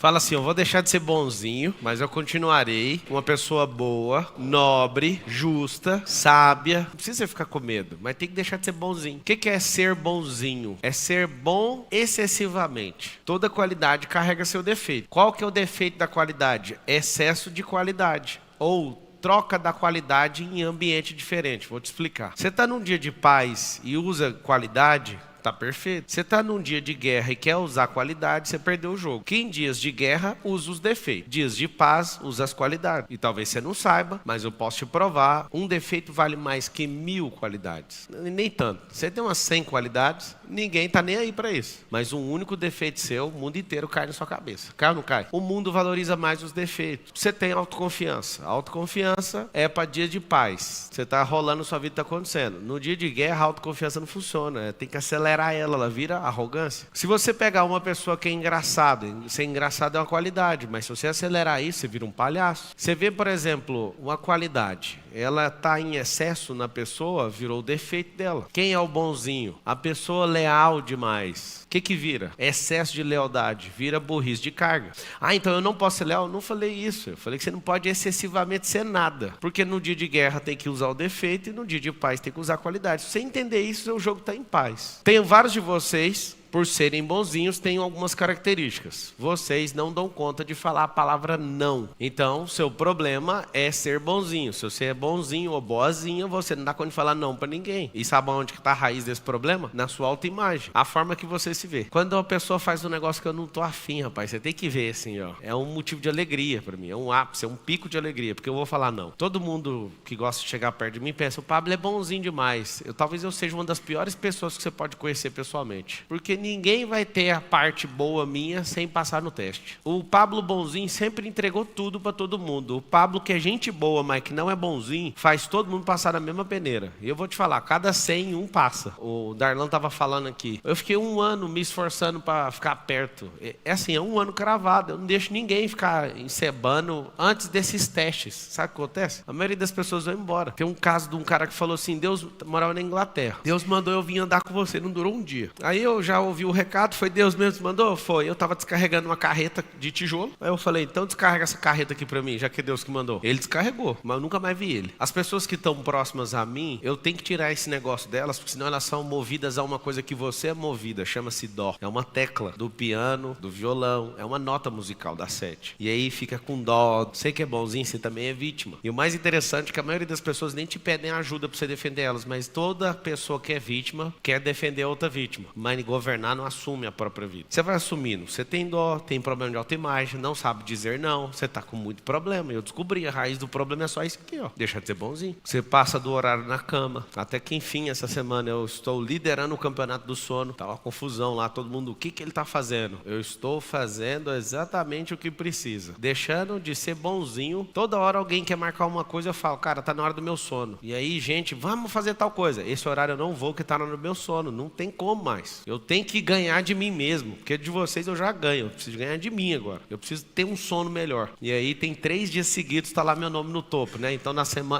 Fala assim, eu vou deixar de ser bonzinho, mas eu continuarei uma pessoa boa, nobre, justa, sábia. Não precisa ficar com medo, mas tem que deixar de ser bonzinho. O que é ser bonzinho? É ser bom excessivamente. Toda qualidade carrega seu defeito. Qual que é o defeito da qualidade? Excesso de qualidade. Ou troca da qualidade em ambiente diferente. Vou te explicar. Você está num dia de paz e usa qualidade, tá perfeito. Você está num dia de guerra e quer usar qualidade, você perdeu o jogo. Que em dias de guerra usa os defeitos. Dias de paz usa as qualidades. E talvez você não saiba, mas eu posso te provar. Um defeito vale mais que 1000 qualidades. Nem tanto. Você tem umas 100 qualidades, ninguém tá nem aí para isso. Mas um único defeito seu, o mundo inteiro cai na sua cabeça. Cai ou não cai? O mundo valoriza mais os defeitos. Você tem autoconfiança. Autoconfiança é para dia de paz. Você tá rolando, sua vida tá acontecendo. No dia de guerra, a autoconfiança não funciona. Tem que acelerar ela vira arrogância. Se você pegar uma pessoa que é engraçada, ser engraçado é uma qualidade, mas se você acelerar isso, você vira um palhaço. Você vê, por exemplo, uma qualidade, ela está em excesso na pessoa, virou o defeito dela. Quem é o bonzinho? A pessoa leal demais. O que vira? Excesso de lealdade, vira burrice de carga. Ah, então eu não posso ser leal? Eu não falei isso. Eu falei que você não pode excessivamente ser nada. Porque no dia de guerra tem que usar o defeito e no dia de paz tem que usar a qualidade. Se você entender isso, o jogo está em paz. Tem vários de vocês, por serem bonzinhos, têm algumas características. Vocês não dão conta de falar a palavra não. Então, seu problema é ser bonzinho. Se você é bonzinho ou boazinha, você não dá conta de falar não para ninguém. E sabe onde está a raiz desse problema? Na sua autoimagem. A forma que você se vê. Quando uma pessoa faz um negócio que eu não tô afim, rapaz, você tem que ver assim, ó. É um motivo de alegria para mim. É um ápice, é um pico de alegria. Porque eu vou falar não. Todo mundo que gosta de chegar perto de mim pensa, o Pablo é bonzinho demais. Talvez eu seja uma das piores pessoas que você pode conhecer pessoalmente. Porque ninguém vai ter a parte boa minha sem passar no teste. O Pablo bonzinho sempre entregou tudo para todo mundo. O Pablo que é gente boa, mas que não é bonzinho, faz todo mundo passar na mesma peneira. E eu vou te falar, cada 100, um passa. O Darlan estava falando aqui. Eu fiquei 1 ano me esforçando para ficar perto. É assim, é 1 ano cravado. Eu não deixo ninguém ficar encebando antes desses testes. Sabe o que acontece? A maioria das pessoas vai embora. Tem um caso de um cara que falou assim, Deus morava na Inglaterra. Deus mandou eu vir andar com você, não durou um dia. Aí eu já ouvi o recado, foi Deus mesmo que mandou? Foi. Eu estava descarregando uma carreta de tijolo. Aí eu falei, então descarrega essa carreta aqui para mim, já que é Deus que mandou. Ele descarregou, mas eu nunca mais vi ele. As pessoas que estão próximas a mim, eu tenho que tirar esse negócio delas, porque senão elas são movidas a uma coisa que você é movida, chama-se dó. É uma tecla do piano, do violão, é uma nota musical da 7. E aí fica com dó. Você que é bonzinho, você também é vítima. E o mais interessante é que a maioria das pessoas nem te pedem ajuda para você defender elas, mas toda pessoa que é vítima quer defender outra vítima. Mas governar não assume a própria vida. Você vai assumindo, você tem dó, tem problema de autoimagem, não sabe dizer não, você está com muito problema. Eu descobri, a raiz do problema é só isso aqui, ó. Deixa de ser bonzinho. Você passa do horário na cama, até que enfim, essa semana eu estou liderando o campeonato do sono, tá uma confusão lá, todo mundo, o que ele está fazendo? Eu estou fazendo exatamente o que precisa, deixando de ser bonzinho. Toda hora alguém quer marcar uma coisa, eu falo, cara, tá na hora do meu sono. E aí, gente, vamos fazer tal coisa. Esse horário eu não vou, que tá na hora do meu sono, não tem como mais. Eu tenho que ganhar de mim mesmo, porque de vocês eu já ganho, eu preciso ganhar de mim agora, eu preciso ter um sono melhor. E aí tem 3 dias seguidos, está lá meu nome no topo, né? Então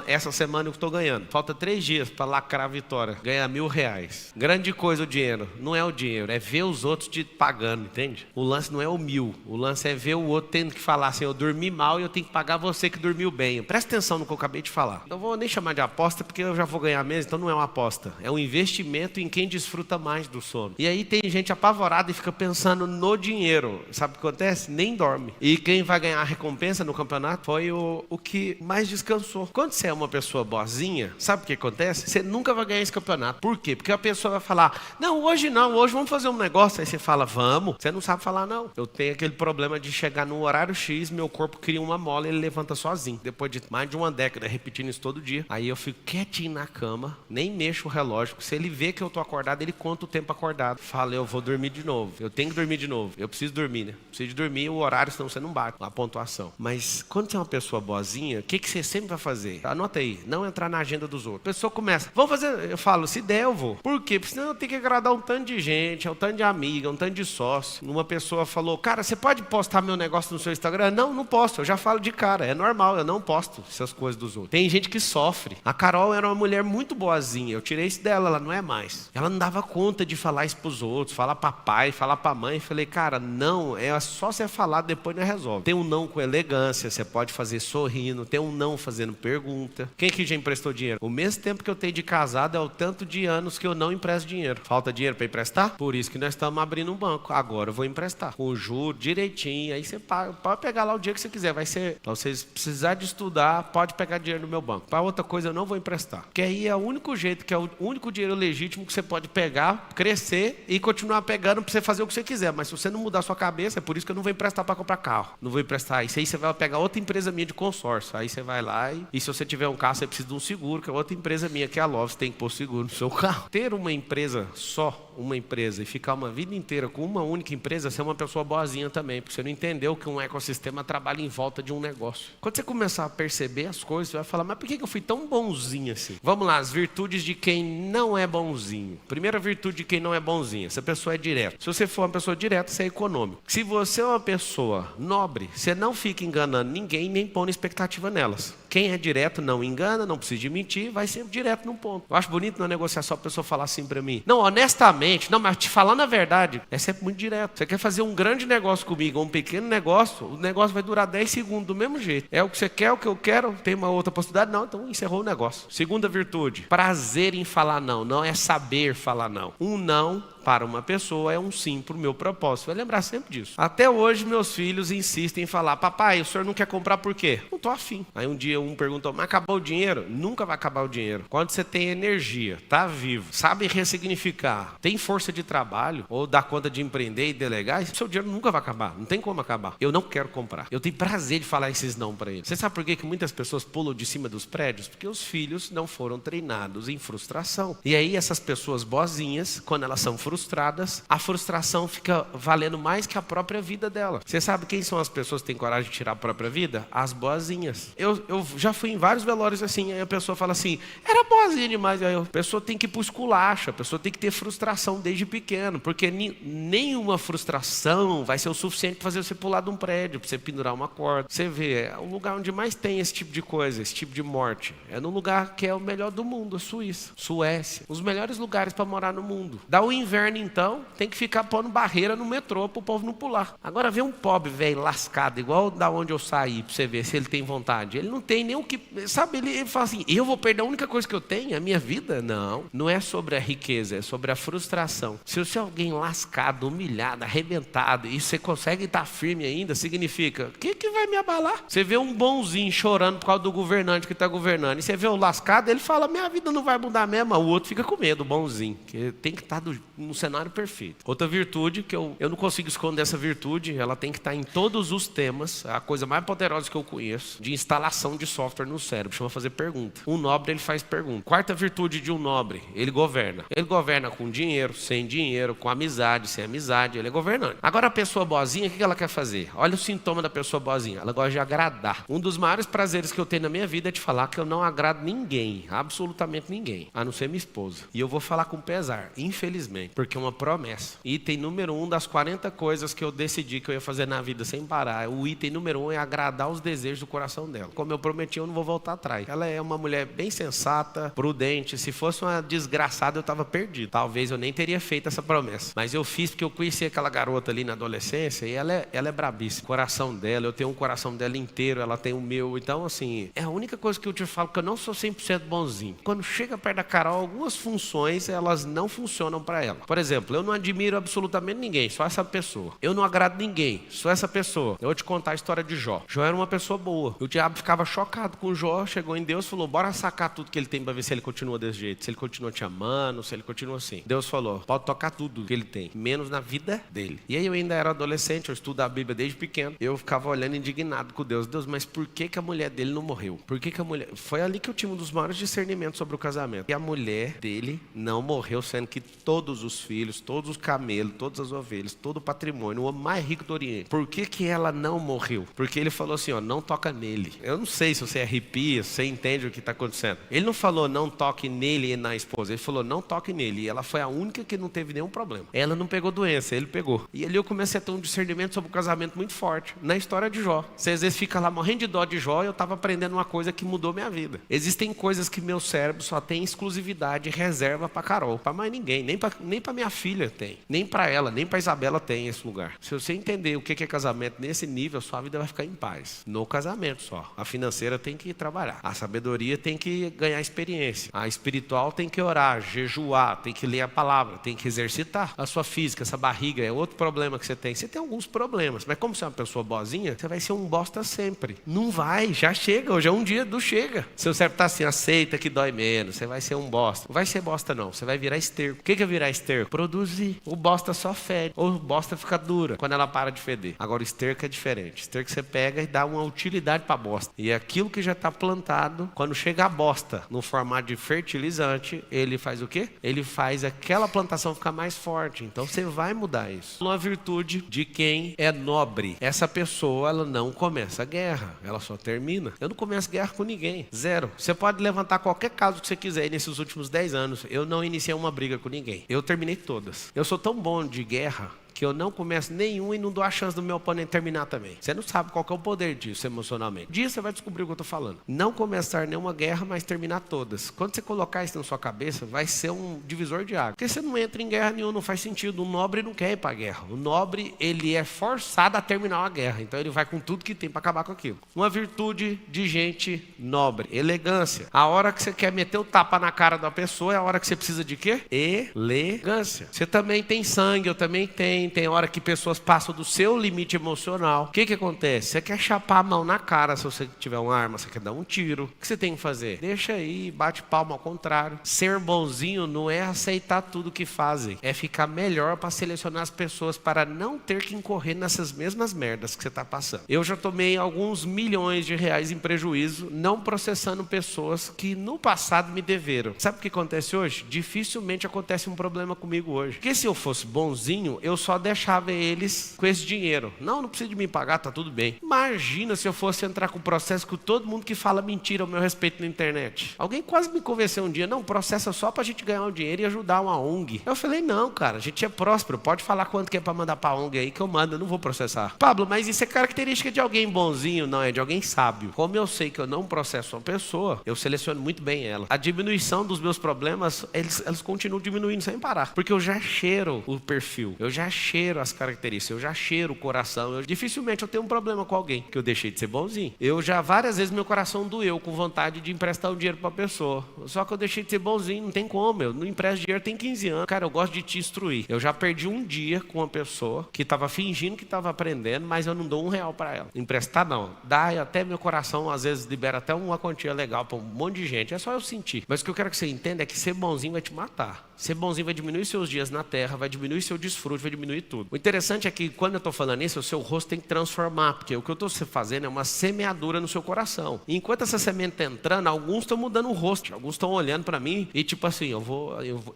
essa semana eu estou ganhando, falta 3 dias para lacrar a vitória, ganhar R$1.000. Grande coisa o dinheiro, não é o dinheiro, é ver os outros te pagando, entende? O lance não é o 1000, o lance é ver o outro tendo que falar assim, eu dormi mal e eu tenho que pagar você que dormiu bem. Presta atenção no que eu acabei de falar. Não vou nem chamar de aposta, porque eu já vou ganhar mesmo, então não é uma aposta, é um investimento em quem desfruta mais do sono. E aí tem gente apavorada e fica pensando no dinheiro. Sabe o que acontece? Nem dorme. E quem vai ganhar a recompensa no campeonato foi o que mais descansou. Quando você é uma pessoa boazinha, sabe o que acontece? Você nunca vai ganhar esse campeonato. Por quê? Porque a pessoa vai falar, não, hoje vamos fazer um negócio. Aí você fala, vamos. Você não sabe falar não. Eu tenho aquele problema de chegar no horário X, meu corpo cria uma mola e ele levanta sozinho. Depois de mais de uma década repetindo isso todo dia. Aí eu fico quietinho na cama, nem mexo o relógio. Se ele vê que eu tô acordado, ele conta o tempo acordado. Fala, eu vou dormir de novo. Eu tenho que dormir de novo. Eu preciso dormir, né? Preciso de dormir o horário, senão você não bate a pontuação. Mas quando você é uma pessoa boazinha, o que você sempre vai fazer? Anota aí, não entrar na agenda dos outros. A pessoa começa, vamos fazer, eu falo, se der eu vou. Por quê? Porque senão eu tenho que agradar um tanto de gente, um tanto de amiga, um tanto de sócio. Uma pessoa falou, cara, você pode postar meu negócio no seu Instagram? Não, não posso, eu já falo de cara, é normal, eu não posto essas coisas dos outros. Tem gente que sofre. A Carol era uma mulher muito boazinha, eu tirei isso dela, ela não é mais. Ela não dava conta de falar isso pros outros. outros, falar pra pai, falar pra mãe. Falei, cara, não, é só você falar, depois não resolve. Tem um não com elegância, você pode fazer sorrindo, tem um não fazendo pergunta. Quem que já emprestou dinheiro? O mesmo tempo que eu tenho de casado é o tanto de anos que eu não empresto dinheiro. Falta dinheiro pra emprestar? Por isso que nós estamos abrindo um banco. Agora eu vou emprestar. Com juro, direitinho, aí você paga, pode pegar lá o dia que você quiser. Vai ser, pra vocês precisar de estudar, pode pegar dinheiro no meu banco. Para outra coisa eu não vou emprestar. Porque aí é o único jeito, que é o único dinheiro legítimo que você pode pegar, crescer e continuar pegando para você fazer o que você quiser. Mas se você não mudar a sua cabeça, é por isso que eu não vou emprestar para comprar carro. Não vou emprestar. Isso aí você vai pegar outra empresa minha de consórcio. Aí você vai lá e se você tiver um carro, você precisa de um seguro, que é outra empresa minha, que é a Love. Você tem que pôr seguro no seu carro. Ter uma empresa só, uma empresa, e ficar uma vida inteira com uma única empresa, você é uma pessoa boazinha também, porque você não entendeu que um ecossistema trabalha em volta de um negócio. Quando você começar a perceber as coisas, você vai falar, mas por que eu fui tão bonzinho assim? Vamos lá, as virtudes de quem não é bonzinho. Primeira virtude de quem não é bonzinho, essa pessoa é direta. Se você for uma pessoa direta, você é econômico. Se você é uma pessoa nobre, você não fica enganando ninguém, nem pondo expectativa nelas. Quem é direto não engana, não precisa de mentir, vai sempre direto num ponto. Eu acho bonito na negociação a pessoa falar assim pra mim, não, honestamente, não, mas te falando a verdade, é sempre muito direto. Você quer fazer um grande negócio comigo, ou um pequeno negócio, o negócio vai durar 10 segundos do mesmo jeito. É o que você quer, o que eu quero, tem uma outra possibilidade? Não, então encerrou o negócio. Segunda virtude, prazer em falar não, não é saber falar não. Um não para uma pessoa é um sim para o meu propósito. Vai lembrar sempre disso. Até hoje meus filhos insistem em falar, papai, o senhor não quer comprar por quê? Não estou afim. Aí um dia um perguntou, mas acabou o dinheiro? Nunca vai acabar o dinheiro. Quando você tem energia, está vivo, sabe ressignificar, tem força de trabalho, ou dá conta de empreender e delegar, seu dinheiro nunca vai acabar. Não tem como acabar. Eu não quero comprar. Eu tenho prazer de falar esses não para eles. Você sabe por que muitas pessoas pulam de cima dos prédios? Porque os filhos não foram treinados em frustração. E aí essas pessoas boazinhas, quando elas são frustradas, a frustração fica valendo mais que a própria vida dela. Você sabe quem são as pessoas que têm coragem de tirar a própria vida? As boazinhas. Eu já fui em vários velórios assim, aí a pessoa fala assim, era boazinha demais. Aí a pessoa tem que ir pro esculacho, a pessoa tem que ter frustração desde pequeno, porque nenhuma frustração vai ser o suficiente para fazer você pular de um prédio, para você pendurar uma corda. Você vê, é o lugar onde mais tem esse tipo de coisa, esse tipo de morte. É no lugar que é o melhor do mundo, a Suíça, Suécia. Os melhores lugares para morar no mundo. Dá o inverno então, tem que ficar pondo barreira no metrô para o povo não pular. Agora vê um pobre velho lascado, igual da onde eu saí, para você ver se ele tem vontade. Ele não tem nem o que... Sabe, ele fala assim, eu vou perder a única coisa que eu tenho, a minha vida? Não. Não é sobre a riqueza, é sobre a frustração. Se você é alguém lascado, humilhado, arrebentado, e você consegue estar firme ainda, significa, o que vai me abalar? Você vê um bonzinho chorando por causa do governante que está governando, e você vê o lascado, ele fala, minha vida não vai mudar mesmo, o outro fica com medo, o bonzinho, que tem que estar no cenário perfeito. Outra virtude, que eu não consigo esconder essa virtude, ela tem que estar em todos os temas, a coisa mais poderosa que eu conheço, de instalação de software no cérebro, chama fazer pergunta. Um nobre, ele faz pergunta. Quarta virtude de um nobre, ele governa. Ele governa com dinheiro, sem dinheiro, com amizade, sem amizade, ele é governante. Agora a pessoa boazinha, o que ela quer fazer? Olha o sintoma da pessoa boazinha, ela gosta de agradar. Um dos maiores prazeres que eu tenho na minha vida é de falar que eu não agrado ninguém, absolutamente ninguém, a não ser minha esposa. E eu vou falar com pesar, infelizmente, porque é uma promessa. Item número 1 das 40 coisas que eu decidi que eu ia fazer na vida sem parar. O item número 1 é agradar os desejos do coração dela. Como eu prometi, eu não vou voltar atrás. Ela é uma mulher bem sensata, prudente. Se fosse uma desgraçada, eu estava perdido. Talvez eu nem teria feito essa promessa. Mas eu fiz porque eu conheci aquela garota ali na adolescência e ela é brabíssima. O coração dela, eu tenho um coração dela inteiro, ela tem o meu. Então, assim, é a única coisa que eu te falo que eu não sou 100% bonzinho. Quando chega perto da Carol, algumas funções, elas não funcionam para ela. Por exemplo, eu não admiro absolutamente ninguém, só essa pessoa. Eu não agrado ninguém, só essa pessoa. Eu vou te contar a história de Jó. Jó era uma pessoa boa. O diabo ficava chocado com Jó, chegou em Deus e falou, bora sacar tudo que ele tem para ver se ele continua desse jeito, se ele continua te amando, se ele continua assim. Deus falou, pode tocar tudo que ele tem, menos na vida dele. E aí eu ainda era adolescente, eu estudo a Bíblia desde pequeno, eu ficava olhando indignado com Deus. Deus, mas por que a mulher dele não morreu? Por que a mulher... Foi ali que eu tive um dos maiores discernimentos sobre o casamento. E a mulher dele não morreu, sendo que todos os filhos, todos os camelos, todas as ovelhas, todo o patrimônio, o homem mais rico do Oriente. Por que ela não morreu? Porque ele falou assim, ó, não toca nele. Eu não sei sei se você arrepia, se você entende o que está acontecendo. Ele não falou não toque nele e na esposa. Ele falou não toque nele. E ela foi a única que não teve nenhum problema. Ela não pegou doença, ele pegou. E ali eu comecei a ter um discernimento sobre o casamento muito forte. Na história de Jó. Você às vezes fica lá morrendo de dó de Jó e eu estava aprendendo uma coisa que mudou minha vida. Existem coisas que meu cérebro só tem exclusividade e reserva para Carol. Para mais ninguém. Nem para minha filha tem. Nem para ela, nem para Isabela tem esse lugar. Se você entender o que é casamento nesse nível, sua vida vai ficar em paz. No casamento só. A financeira tem que trabalhar. A sabedoria tem que ganhar experiência. A espiritual tem que orar, jejuar, tem que ler a palavra, tem que exercitar. A sua física, essa barriga é outro problema que você tem. Você tem alguns problemas, mas como você é uma pessoa boazinha, você vai ser um bosta sempre. Não vai, já chega. Hoje é um dia do chega. Seu cérebro está assim, aceita que dói menos. Você vai ser um bosta. Não vai ser bosta não, você vai virar esterco. O que é virar esterco? Produzir. O bosta só fede. Ou o bosta fica dura quando ela para de feder. Agora o esterco é diferente. O esterco você pega e dá uma utilidade para a bosta. E aquilo que já está plantado, quando chega a bosta no formato de fertilizante, ele faz o quê? Ele faz aquela plantação ficar mais forte. Então você vai mudar isso. Uma virtude de quem é nobre. Essa pessoa, ela não começa a guerra. Ela só termina. Eu não começo guerra com ninguém. Zero. Você pode levantar qualquer caso que você quiser. E nesses últimos 10 anos, eu não iniciei uma briga com ninguém. Eu terminei todas. Eu sou tão bom de guerra que eu não começo nenhum e não dou a chance do meu oponente terminar também. Você não sabe qual que é o poder disso emocionalmente. Disso você vai descobrir o que eu estou falando. Não começar nenhuma guerra, mas terminar todas. Quando você colocar isso na sua cabeça, vai ser um divisor de água. Porque você não entra em guerra nenhuma, não faz sentido. O nobre não quer ir para a guerra. O nobre, ele é forçado a terminar uma guerra. Então ele vai com tudo que tem para acabar com aquilo. Uma virtude de gente nobre. Elegância. A hora que você quer meter o tapa na cara da pessoa é a hora que você precisa de quê? Elegância. Você também tem sangue, eu também tenho. Tem hora que pessoas passam do seu limite emocional. O que acontece? Você quer chapar a mão na cara se você tiver uma arma, você quer dar um tiro. O que você tem que fazer? Deixa aí, bate palma ao contrário. Ser bonzinho não é aceitar tudo que fazem. É ficar melhor para selecionar as pessoas para não ter que incorrer nessas mesmas merdas que você está passando. Eu já tomei alguns milhões de reais em prejuízo não processando pessoas que no passado me deveram. Sabe o que acontece hoje? Dificilmente acontece um problema comigo hoje. Porque se eu fosse bonzinho, eu só deixava eles com esse dinheiro. Não precisa de me pagar, tá tudo bem. Imagina se eu fosse entrar com processo com todo mundo que fala mentira ao meu respeito na internet. Alguém quase me convenceu um dia, não, processa só pra gente ganhar um dinheiro e ajudar uma ONG. Eu falei, não, cara, a gente é próspero, pode falar quanto que é pra mandar pra ONG aí que eu mando, eu não vou processar. Pablo, mas isso é característica de alguém bonzinho? Não, é de alguém sábio. Como eu sei que eu não processo uma pessoa, eu seleciono muito bem ela. A diminuição dos meus problemas, eles continuam diminuindo sem parar. Porque eu já cheiro o perfil, eu já cheiro as características, eu já cheiro o coração. Dificilmente eu tenho um problema com alguém que eu deixei de ser bonzinho. Eu já várias vezes meu coração doeu com vontade de emprestar o dinheiro para a pessoa. Só que eu deixei de ser bonzinho, não tem como. Eu não empresto dinheiro, tem 15 anos. Cara, eu gosto de te instruir. Eu já perdi um dia com uma pessoa que estava fingindo que estava aprendendo, mas eu não dou R$1 para ela. Emprestar não. Dá até meu coração, às vezes libera até uma quantia legal para um monte de gente. É só eu sentir. Mas o que eu quero que você entenda é que ser bonzinho vai te matar. Ser bonzinho vai diminuir seus dias na terra, vai diminuir seu desfrute, vai diminuir tudo. O interessante é que quando eu estou falando isso, o seu rosto tem que transformar, porque o que eu estou fazendo é uma semeadura no seu coração. E enquanto essa semente está entrando, alguns estão mudando o rosto, alguns estão olhando para mim e tipo assim, eu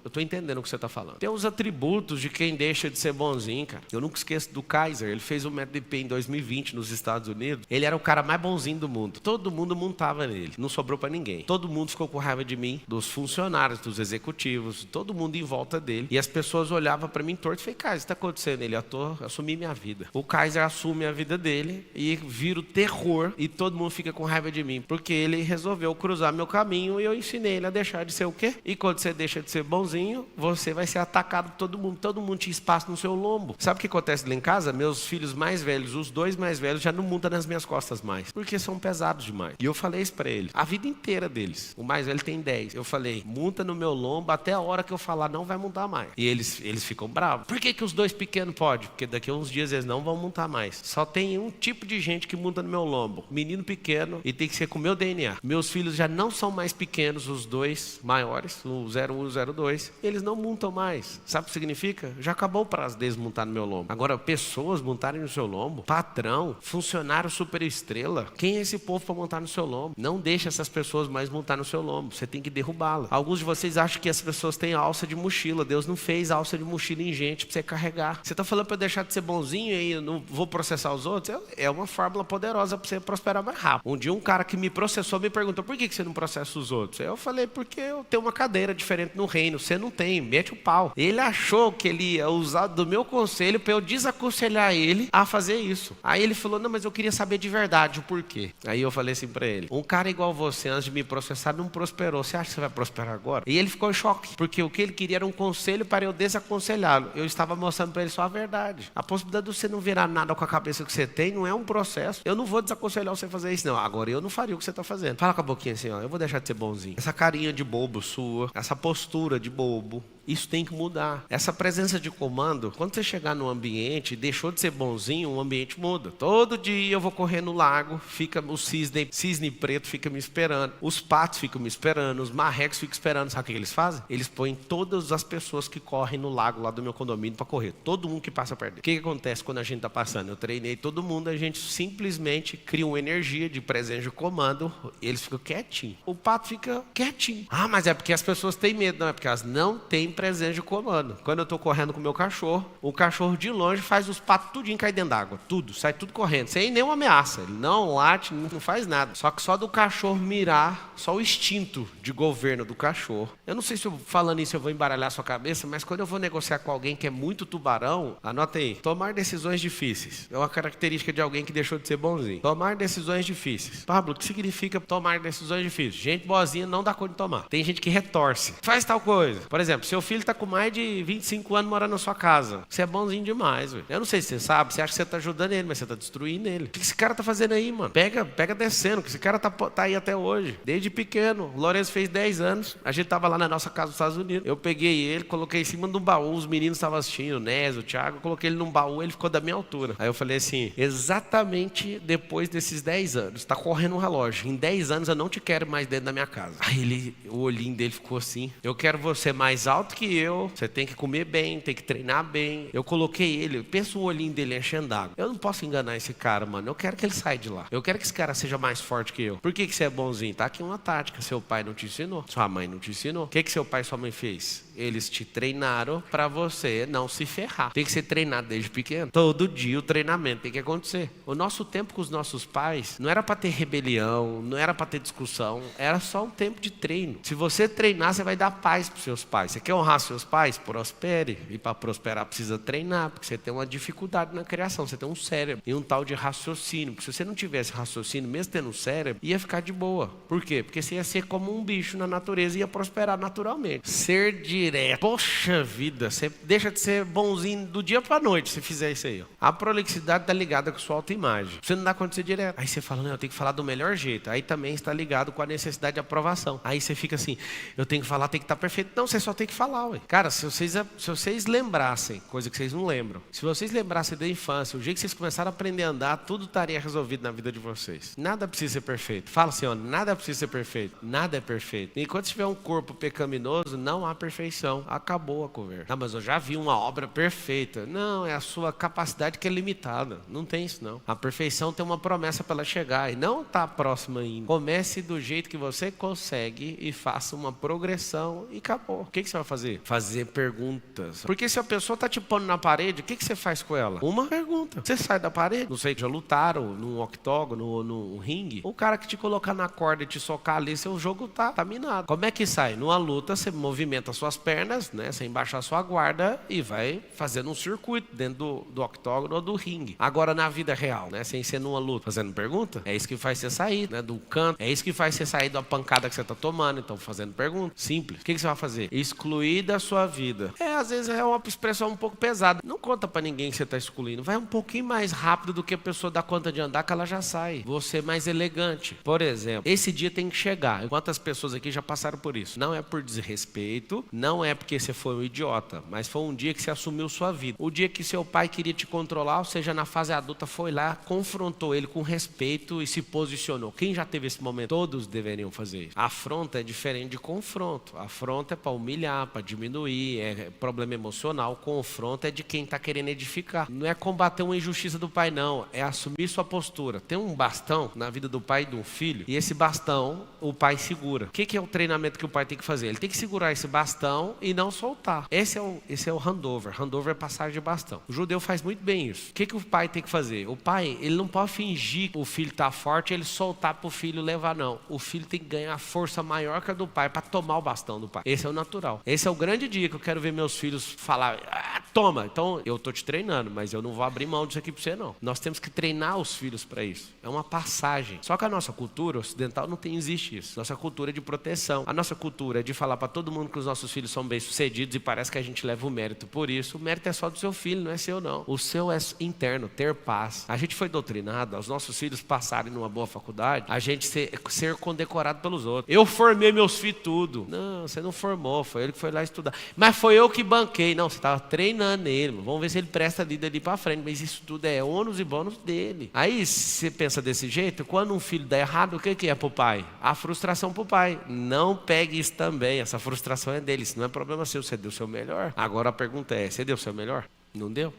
estou entendendo o que você está falando. Tem os atributos de quem deixa de ser bonzinho, cara. Eu nunca esqueço do Kaiser, ele fez o método IP em 2020 nos Estados Unidos. Ele era o cara mais bonzinho do mundo. Todo mundo montava nele, não sobrou para ninguém. Todo mundo ficou com raiva de mim, dos funcionários, dos executivos, todo mundo em volta dele. E as pessoas olhavam para mim torto e falavam, Kaiser, o que está acontecendo? Ele, assumi minha vida. O Kaiser assume a vida dele e vira o terror e todo mundo fica com raiva de mim, porque ele resolveu cruzar meu caminho e eu ensinei ele a deixar de ser o quê? E quando você deixa de ser bonzinho, você vai ser atacado por todo mundo tinha espaço no seu lombo. Sabe o que acontece lá em casa? Meus filhos mais velhos, os dois mais velhos, já não montam nas minhas costas mais, porque são pesados demais. E eu falei isso pra eles, a vida inteira deles. O mais velho tem 10. Eu falei, monta no meu lombo até a hora que eu falar não vai montar mais. E eles ficam bravos. Por que os dois pequenos podem? Porque daqui a uns dias eles não vão montar mais. Só tem um tipo de gente que monta no meu lombo. Menino pequeno, e tem que ser com o meu DNA. Meus filhos já não são mais pequenos, os dois maiores, o 01 e o 02. Eles não montam mais. Sabe o que significa? Já acabou o prazo deles montar no meu lombo. Agora, pessoas montarem no seu lombo, patrão, funcionário super estrela, quem é esse povo para montar no seu lombo? Não deixa essas pessoas mais montar no seu lombo. Você tem que derrubá-la. Alguns de vocês acham que as pessoas têm alça de mochila. Deus não fez alça de mochila em gente para você carregar. aconselhar. Você tá falando para eu deixar de ser bonzinho e eu não vou processar os outros? É uma fórmula poderosa para você prosperar mais rápido. Um dia um cara que me processou me perguntou: por que você não processa os outros? Eu falei: porque eu tenho uma cadeira diferente no reino, você não tem, mete o pau. Ele achou que ele ia usar do meu conselho para eu desaconselhar ele a fazer isso. Aí ele falou: não, mas eu queria saber de verdade o porquê. Aí eu falei assim para ele: um cara igual você, antes de me processar, não prosperou. Você acha que você vai prosperar agora? E ele ficou em choque, porque o que ele queria era um conselho para eu desaconselhá-lo. Eu estava mostrando para ele só a verdade. A possibilidade de você não virar nada com a cabeça que você tem não é um processo. Eu não vou desaconselhar você a fazer isso, não. Agora eu não faria o que você está fazendo. Fala com a boquinha assim, ó: eu vou deixar de ser bonzinho. Essa carinha de bobo sua, essa postura de bobo, isso tem que mudar. Essa presença de comando, quando você chegar no ambiente e deixou de ser bonzinho, o ambiente muda. Todo dia eu vou correr no lago, fica o cisne preto fica me esperando, os patos ficam me esperando, os marrecos ficam esperando. Sabe o que eles fazem? Eles põem todas as pessoas que correm no lago lá do meu condomínio para correr. Todo mundo que passa perto dele. O que acontece quando a gente está passando? Eu treinei todo mundo, a gente simplesmente cria uma energia de presença de comando, eles ficam quietinhos. O pato fica quietinho. Ah, mas é porque as pessoas têm medo. Não, é porque elas não têm presença de comando. Quando eu estou correndo com o meu cachorro, o cachorro de longe faz os patos tudinho cair dentro d'água. Tudo, sai tudo correndo, sem nenhuma ameaça. Ele não late, não faz nada. Só que só do cachorro mirar, só o instinto de governo do cachorro. Eu não sei se falando isso eu vou embaralhar a sua cabeça, mas quando eu vou negociar com alguém que é muito tubarão, anota aí: tomar decisões difíceis. É uma característica de alguém que deixou de ser bonzinho. Tomar decisões difíceis. Pablo, o que significa tomar decisões difíceis? Gente boazinha não dá conta de tomar. Tem gente que retorce. Faz tal coisa. Por exemplo, seu filho está com mais de 25 anos morando na sua casa. Você é bonzinho demais, velho. Eu não sei se você sabe, você acha que você está ajudando ele, mas você está destruindo ele. O que esse cara tá fazendo aí, mano? Pega descendo, que esse cara tá aí até hoje. Desde pequeno. O Lourenço fez 10 anos. A gente tava lá na nossa casa dos Estados Unidos. Eu peguei ele, coloquei em cima de um baú. Os meninos estavam assistindo, o Nézio, o Thiago. Eu coloquei ele num baú, ele ficou da minha altura. Aí eu falei assim: exatamente depois desses 10 anos, tá correndo um relógio. Em 10 anos eu não te quero mais dentro da minha casa. Aí o olhinho dele ficou assim: eu quero você mais alto que eu. Você tem que comer bem, tem que treinar bem. Eu coloquei ele, pensa o olhinho dele enchendo d'água. Eu não posso enganar esse cara, mano. Eu quero que ele saia de lá. Eu quero que esse cara seja mais forte que eu. Por que você é bonzinho? Tá aqui uma tática. Seu pai não te ensinou, sua mãe não te ensinou. O que seu pai e sua mãe fez? Eles te treinaram para você não se ferrar. Tem que ser treinado desde pequeno. Todo dia o treinamento tem que acontecer. O nosso tempo com os nossos pais não era para ter rebelião, não era para ter discussão, era só um tempo de treino. Se você treinar, você vai dar paz para seus pais. Você quer honrar seus pais? Prospere. E para prosperar precisa treinar, porque você tem uma dificuldade na criação, você tem um cérebro e um tal de raciocínio. Porque se você não tivesse raciocínio, mesmo tendo um cérebro, ia ficar de boa. Por quê? Porque você ia ser como um bicho na natureza e ia prosperar naturalmente. Ser direto. Poxa vida, você deixa de ser bonzinho do dia para a noite se fizer isso aí. Ó. A prolixidade está ligada com sua autoimagem. Você não dá conta de ser direto. Aí você fala: não, eu tenho que falar do melhor jeito. Aí também está ligado com a necessidade de aprovação. Aí você fica assim: eu tenho que falar, tem que estar perfeito. Não, você só tem que falar, ué. Cara, se vocês lembrassem, coisa que vocês não lembram, se vocês lembrassem da infância, o jeito que vocês começaram a aprender a andar, tudo estaria resolvido na vida de vocês. Nada precisa ser perfeito. Fala assim, ó: nada precisa ser perfeito. Nada é perfeito. Enquanto tiver um corpo pecaminoso, não há perfeição. Acabou a conversa. Não, mas eu já vi uma obra perfeita. Não, é a sua capacidade que é limitada. Não tem isso, não. A perfeição tem uma promessa para ela chegar e não está próxima ainda. Comece do jeito que você consegue e faça uma progressão e acabou. O que você vai fazer? Fazer perguntas. Porque se a pessoa está te pondo na parede, o que você faz com ela? Uma pergunta. Você sai da parede? Não sei, já lutaram num octógono, num ringue? O cara que te colocar na corda e te socar ali, seu jogo tá minado. Como é que sai? Numa luta, você movimenta suas pernas, né, sem baixar sua guarda e vai fazendo um circuito dentro do octógono ou do ringue. Agora na vida real, né, sem ser numa luta, fazendo pergunta, é isso que faz você sair, né, do canto, é isso que faz você sair da pancada que você tá tomando. Então fazendo pergunta, simples. O que você vai fazer? Excluir da sua vida. Às vezes é uma expressão um pouco pesada. Não conta pra ninguém que você tá excluindo. Vai um pouquinho mais rápido do que a pessoa dá conta de andar, que ela já sai. Você é mais elegante. Por exemplo, esse dia tem que chegar. Quantas pessoas aqui já passaram por isso? Não é por desrespeito, não é porque você foi um idiota, mas foi um dia que você assumiu sua vida. O dia que seu pai queria te controlar, ou seja, na fase adulta, foi lá, confrontou ele com respeito e se posicionou. Quem já teve esse momento? Todos deveriam fazer isso. Afronta é diferente de confronto. Afronta é para humilhar, para diminuir, é problema emocional. Confronto é de quem está querendo edificar. Não é combater uma injustiça do pai, não. É assumir sua postura. Tem um bastão na vida do pai e do filho, e esse bastão o pai segura. O que é o treinamento que o pai tem que fazer? Ele tem que segurar esse bastão bastão e não soltar. Esse é o handover. Handover é passagem de bastão. O judeu faz muito bem isso. O que o pai tem que fazer? O pai, ele não pode fingir que o filho está forte e ele soltar para o filho levar, não. O filho tem que ganhar força maior que a do pai para tomar o bastão do pai. Esse é o natural. Esse é o grande dia que eu quero ver meus filhos falar, toma. Então, eu estou te treinando, mas eu não vou abrir mão disso aqui para você, não. Nós temos que treinar os filhos para isso. É uma passagem. Só que a nossa cultura ocidental não existe isso. Nossa cultura é de proteção. A nossa cultura é de falar para todo mundo que os nossos filhos são bem-sucedidos e parece que a gente leva o mérito por isso. O mérito é só do seu filho, não é seu, não. O seu é interno, ter paz. A gente foi doutrinado, aos nossos filhos passarem numa boa faculdade, a gente ser condecorado pelos outros. Eu formei meus filhos tudo. Não, você não formou, foi ele que foi lá estudar. Mas foi eu que banquei. Não, você estava treinando ele. Vamos ver se ele presta dali para frente. Mas isso tudo é ônus e bônus dele. Aí, se você pensa desse jeito, quando um filho dá errado, o que é pro pai? A frustração pro pai. Não pegue isso também. Essa frustração é dele. Isso não é problema seu. Você deu o seu melhor. Agora a pergunta é, você deu o seu melhor? Não deu?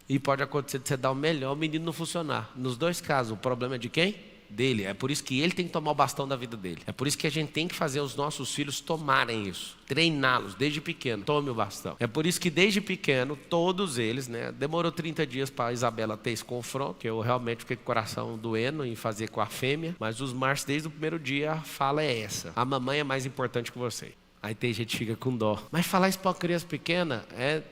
E pode acontecer de você dar o melhor, o menino não funcionar. Nos dois casos, o problema é de quem? Dele. É por isso que ele tem que tomar o bastão da vida dele. É por isso que a gente tem que fazer os nossos filhos tomarem isso. Treiná-los desde pequeno. Tome o bastão. É por isso que desde pequeno, todos eles, né? Demorou 30 dias para a Isabela ter esse confronto, que eu realmente fiquei com o coração doendo em fazer com a fêmea. Mas os machos, desde o primeiro dia, a fala é essa. A mamãe é mais importante que você. Aí tem gente que fica com dó. Mas falar isso para uma criança pequena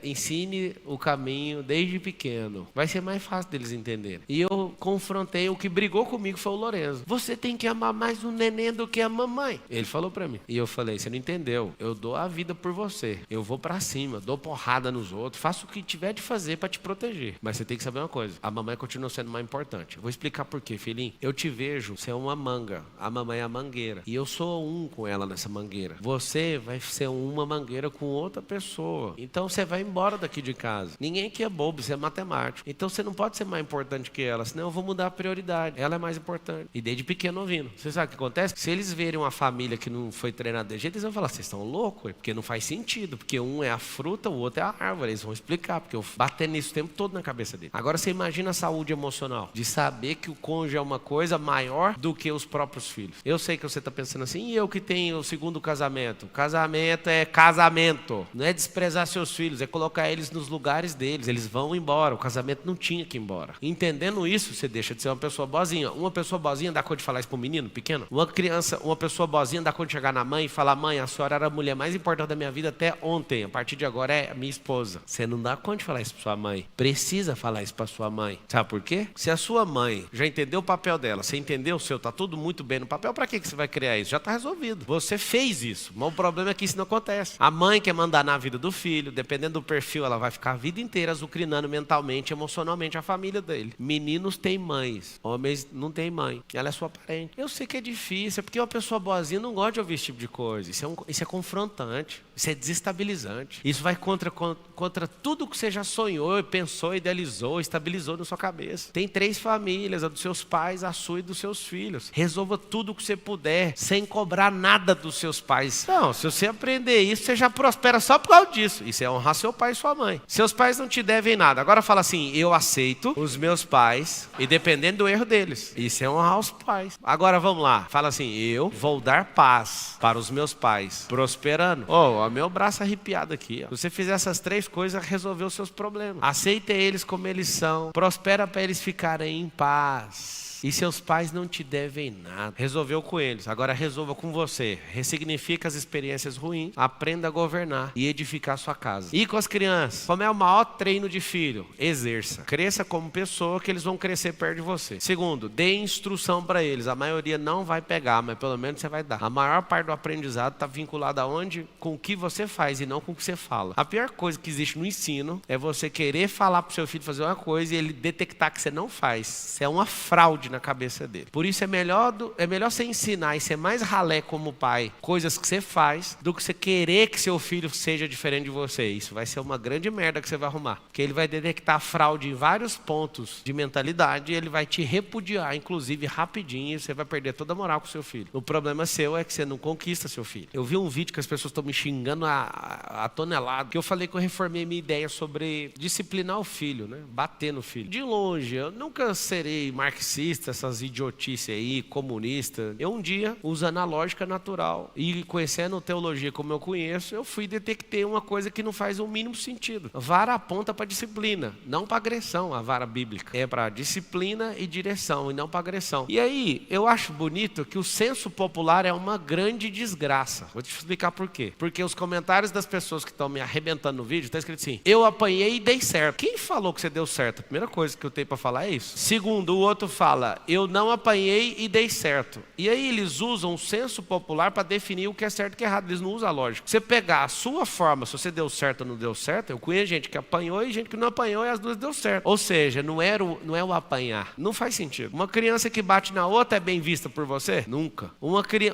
ensine o caminho desde pequeno. Vai ser mais fácil deles entenderem. E eu confrontei, o que brigou comigo foi o Lorenzo. Você tem que amar mais o neném do que a mamãe. Ele falou para mim. E eu falei, você não entendeu. Eu dou a vida por você. Eu vou para cima, dou porrada nos outros, faço o que tiver de fazer para te proteger. Mas você tem que saber uma coisa. A mamãe continua sendo mais importante. Eu vou explicar por quê, filhinho. Eu te vejo, você é uma manga. A mamãe é a mangueira. E eu sou um com ela nessa mangueira. Você vai ser uma mangueira com outra pessoa. Então você vai embora daqui de casa. Ninguém aqui é bobo, você é matemático. Então você não pode ser mais importante que ela, senão eu vou mudar a prioridade. Ela é mais importante. E desde pequeno ouvindo. Você sabe o que acontece? Se eles verem uma família que não foi treinada desse jeito, eles vão falar, vocês estão loucos? Porque não faz sentido. Porque um é a fruta, o outro é a árvore. Eles vão explicar, porque eu bater nisso o tempo todo na cabeça dele. Agora você imagina a saúde emocional. De saber que o cônjuge é uma coisa maior do que os próprios filhos. Eu sei que você está pensando assim, e eu que tenho o segundo casamento? Casamento é casamento. Não é desprezar seus filhos, é colocar eles nos lugares deles. Eles vão embora. O casamento não tinha que ir embora. Entendendo isso, você deixa de ser uma pessoa boazinha. Uma pessoa boazinha dá conta de falar isso para um menino pequeno? Uma criança, uma pessoa boazinha dá conta de chegar na mãe e falar, mãe, a senhora era a mulher mais importante da minha vida até ontem. A partir de agora é a minha esposa. Você não dá conta de falar isso para sua mãe. Precisa falar isso para sua mãe. Sabe por quê? Se a sua mãe já entendeu o papel dela, você entendeu o seu, tá tudo muito bem no papel, para que você vai criar isso? Já está resolvido. Você fez isso. Mas o problema é que isso não acontece. A mãe quer mandar na vida do filho, dependendo do perfil, ela vai ficar a vida inteira azucrinando mentalmente, emocionalmente a família dele. Meninos têm mães, homens não têm mãe. Ela é sua parente. Eu sei que é difícil, é porque uma pessoa boazinha não gosta de ouvir esse tipo de coisa. Isso é confrontante, isso é desestabilizante. Isso vai contra tudo que você já sonhou, pensou, idealizou, estabilizou na sua cabeça. Tem 3 famílias, a dos seus pais, a sua e dos seus filhos. Resolva tudo o que você puder, sem cobrar nada dos seus pais. Não, se você aprender isso, você já prospera só por causa disso. Isso é honrar seu pai e sua mãe. Seus pais não te devem nada. Agora fala assim, eu aceito os meus pais, e dependendo do erro deles. Isso é honrar os pais. Agora vamos lá. Fala assim, eu vou dar paz para os meus pais, prosperando. Ó, meu braço arrepiado aqui. Ó. Se você fizer essas 3 coisas, resolveu os seus problemas. Aceita eles como eles são. Prospera para eles ficarem em paz. E seus pais não te devem nada. Resolveu com eles, agora resolva com você. Ressignifica as experiências ruins, aprenda a governar e edificar a sua casa. E com as crianças, como é o maior treino de filho? Exerça. Cresça como pessoa que eles vão crescer perto de você. Segundo, dê instrução para eles. A maioria não vai pegar, mas pelo menos você vai dar. A maior parte do aprendizado está vinculada aonde? Com o que você faz e não com o que você fala. A pior coisa que existe no ensino é você querer falar para o seu filho fazer uma coisa e ele detectar que você não faz. Isso é uma fraude na cabeça dele. Por isso é melhor você ensinar e ser mais ralé como pai, coisas que você faz, do que você querer que seu filho seja diferente de você. Isso vai ser uma grande merda que você vai arrumar. Porque ele vai detectar fraude em vários pontos de mentalidade e ele vai te repudiar, inclusive rapidinho, e você vai perder toda a moral com seu filho. O problema seu é que você não conquista seu filho. Eu vi um vídeo que as pessoas estão me xingando a tonelada, que eu falei que eu reformei minha ideia sobre disciplinar o filho, né? Bater no filho. De longe, eu nunca serei marxista, marxista, essas idiotices aí, comunista. Eu um dia, usando a lógica natural e conhecendo teologia como eu conheço, eu fui detectar uma coisa que não faz o mínimo sentido. Vara aponta para disciplina, não para agressão, a vara bíblica. É para disciplina e direção, e não para agressão. E aí, eu acho bonito que o senso popular é uma grande desgraça. Vou te explicar por quê. Porque os comentários das pessoas que estão me arrebentando no vídeo, está escrito assim: eu apanhei e dei certo. Quem falou que você deu certo? A primeira coisa que eu tenho para falar é isso. Segundo, o outro fala: eu não apanhei e dei certo. E aí eles usam o senso popular para definir o que é certo e o que é errado. Eles não usam a lógica. Você pegar a sua forma, se você deu certo ou não deu certo, eu conheço gente que apanhou e gente que não apanhou e as duas deu certo. Ou seja, não é o apanhar. Não faz sentido. Uma criança que bate na outra é bem vista por você? Nunca.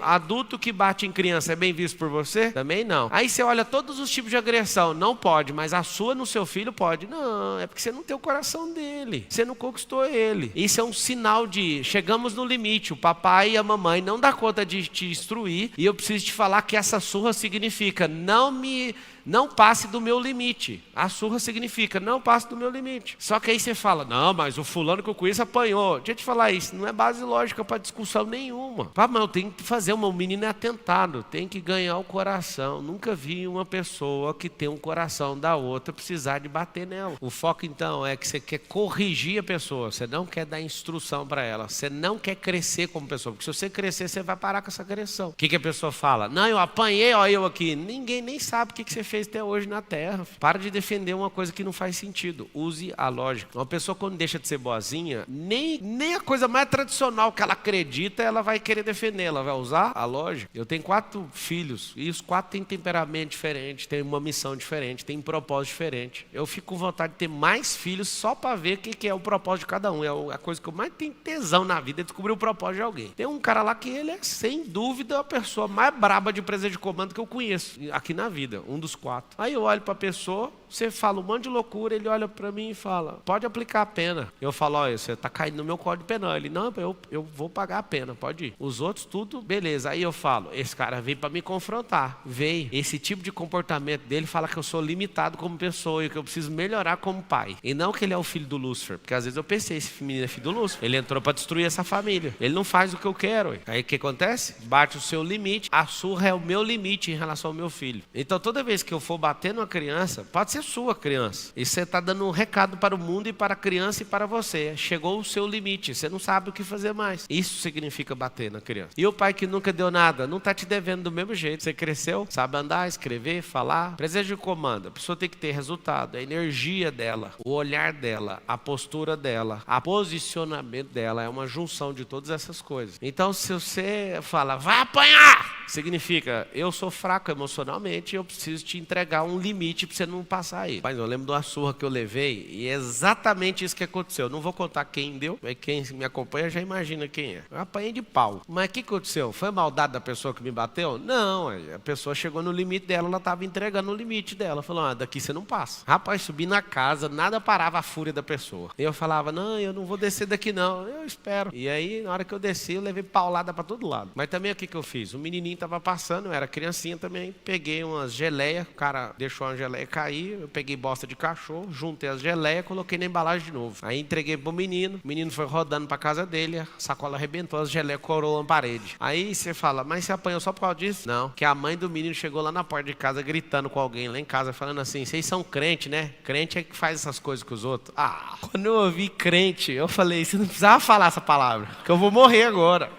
Adulto que bate em criança é bem visto por você? Também não. Aí você olha todos os tipos de agressão. Não pode, mas a sua no seu filho pode. Não, é porque você não tem o coração dele. Você não conquistou ele. Isso é um sinal de chegamos no limite. O papai e a mamãe não dá conta de te instruir e eu preciso te falar que essa surra significa não passe do meu limite. A surra significa não passe do meu limite. Só que aí você fala: não, mas o fulano que eu conheço apanhou. Deixa eu te falar isso, não é base lógica para discussão nenhuma. Mas eu tenho que fazer, um menino é atentado, tem que ganhar o coração. Nunca vi uma pessoa que tem um coração da outra precisar de bater nela. O foco então é que você quer corrigir a pessoa, você não quer dar instrução para ela, você não quer crescer como pessoa, porque se você crescer, você vai parar com essa agressão. O que a pessoa fala? Não, eu apanhei, ó, eu aqui. Ninguém nem sabe o que você fez até hoje na terra. Para de defender uma coisa que não faz sentido. Use a lógica. Uma pessoa, quando deixa de ser boazinha, nem a coisa mais tradicional que ela acredita, ela vai querer defender. Ela vai usar a lógica. Eu tenho 4 filhos e os 4 têm temperamento diferente, têm uma missão diferente, têm um propósito diferente. Eu fico com vontade de ter mais filhos só para ver o que é o propósito de cada um. É a coisa que eu mais tenho tesão na vida, é descobrir o propósito de alguém. Tem um cara lá que ele é, sem dúvida, a pessoa mais braba de empresa de comando que eu conheço aqui na vida. Um dos 4. Aí eu olho para a pessoa, você fala um monte de loucura, ele olha para mim e fala: pode aplicar a pena. Eu falo: olha, você está caindo no meu código penal. Ele: não, eu vou pagar a pena, pode ir. Os outros tudo, beleza. Aí eu falo: esse cara veio para me confrontar. Veio. Esse tipo de comportamento dele fala que eu sou limitado como pessoa e que eu preciso melhorar como pai. E não que ele é o filho do Lúcifer, porque às vezes eu pensei, esse menino é filho do Lúcifer. Ele entrou para destruir essa família. Ele não faz o que eu quero. Aí o que acontece? Bate o seu limite. A surra é o meu limite em relação ao meu filho. Então toda vez que eu for bater numa criança, pode ser sua criança, e você está dando um recado para o mundo e para a criança e para você: chegou o seu limite, você não sabe o que fazer mais. Isso significa bater na criança. E o pai que nunca deu nada, não está te devendo do mesmo jeito. Você cresceu, sabe andar, escrever, falar. Presença de comando, a pessoa tem que ter resultado, a energia dela, o olhar dela, a postura dela, o posicionamento dela, é uma junção de todas essas coisas. Então se você fala: vai apanhar, significa: eu sou fraco emocionalmente, eu preciso te entregar um limite para você não passar aí. Mas eu lembro de uma surra que eu levei e é exatamente isso que aconteceu. Não vou contar quem deu, mas quem me acompanha já imagina quem é. Eu apanhei de pau. Mas o que aconteceu? Foi maldade da pessoa que me bateu? Não, a pessoa chegou no limite dela, ela estava entregando o limite dela. Falou: daqui você não passa. Rapaz, subi na casa, nada parava a fúria da pessoa. E eu falava: não, eu não vou descer daqui não, eu espero. E aí, na hora que eu desci, eu levei paulada para todo lado. Mas também o que eu fiz? O menininho estava passando, eu era criancinha também, peguei umas geleias, o cara deixou uma geleia cair, eu peguei bosta de cachorro, juntei as geleias, coloquei na embalagem de novo. Aí entreguei pro menino, o menino foi rodando pra casa dele, a sacola arrebentou, as geleias corou na parede. Aí você fala: mas você apanhou só por causa disso? Não, que a mãe do menino chegou lá na porta de casa gritando com alguém lá em casa, falando assim: vocês são crente, né? Crente é que faz essas coisas com os outros. Quando eu ouvi crente, eu falei: você não precisava falar essa palavra, que eu vou morrer agora.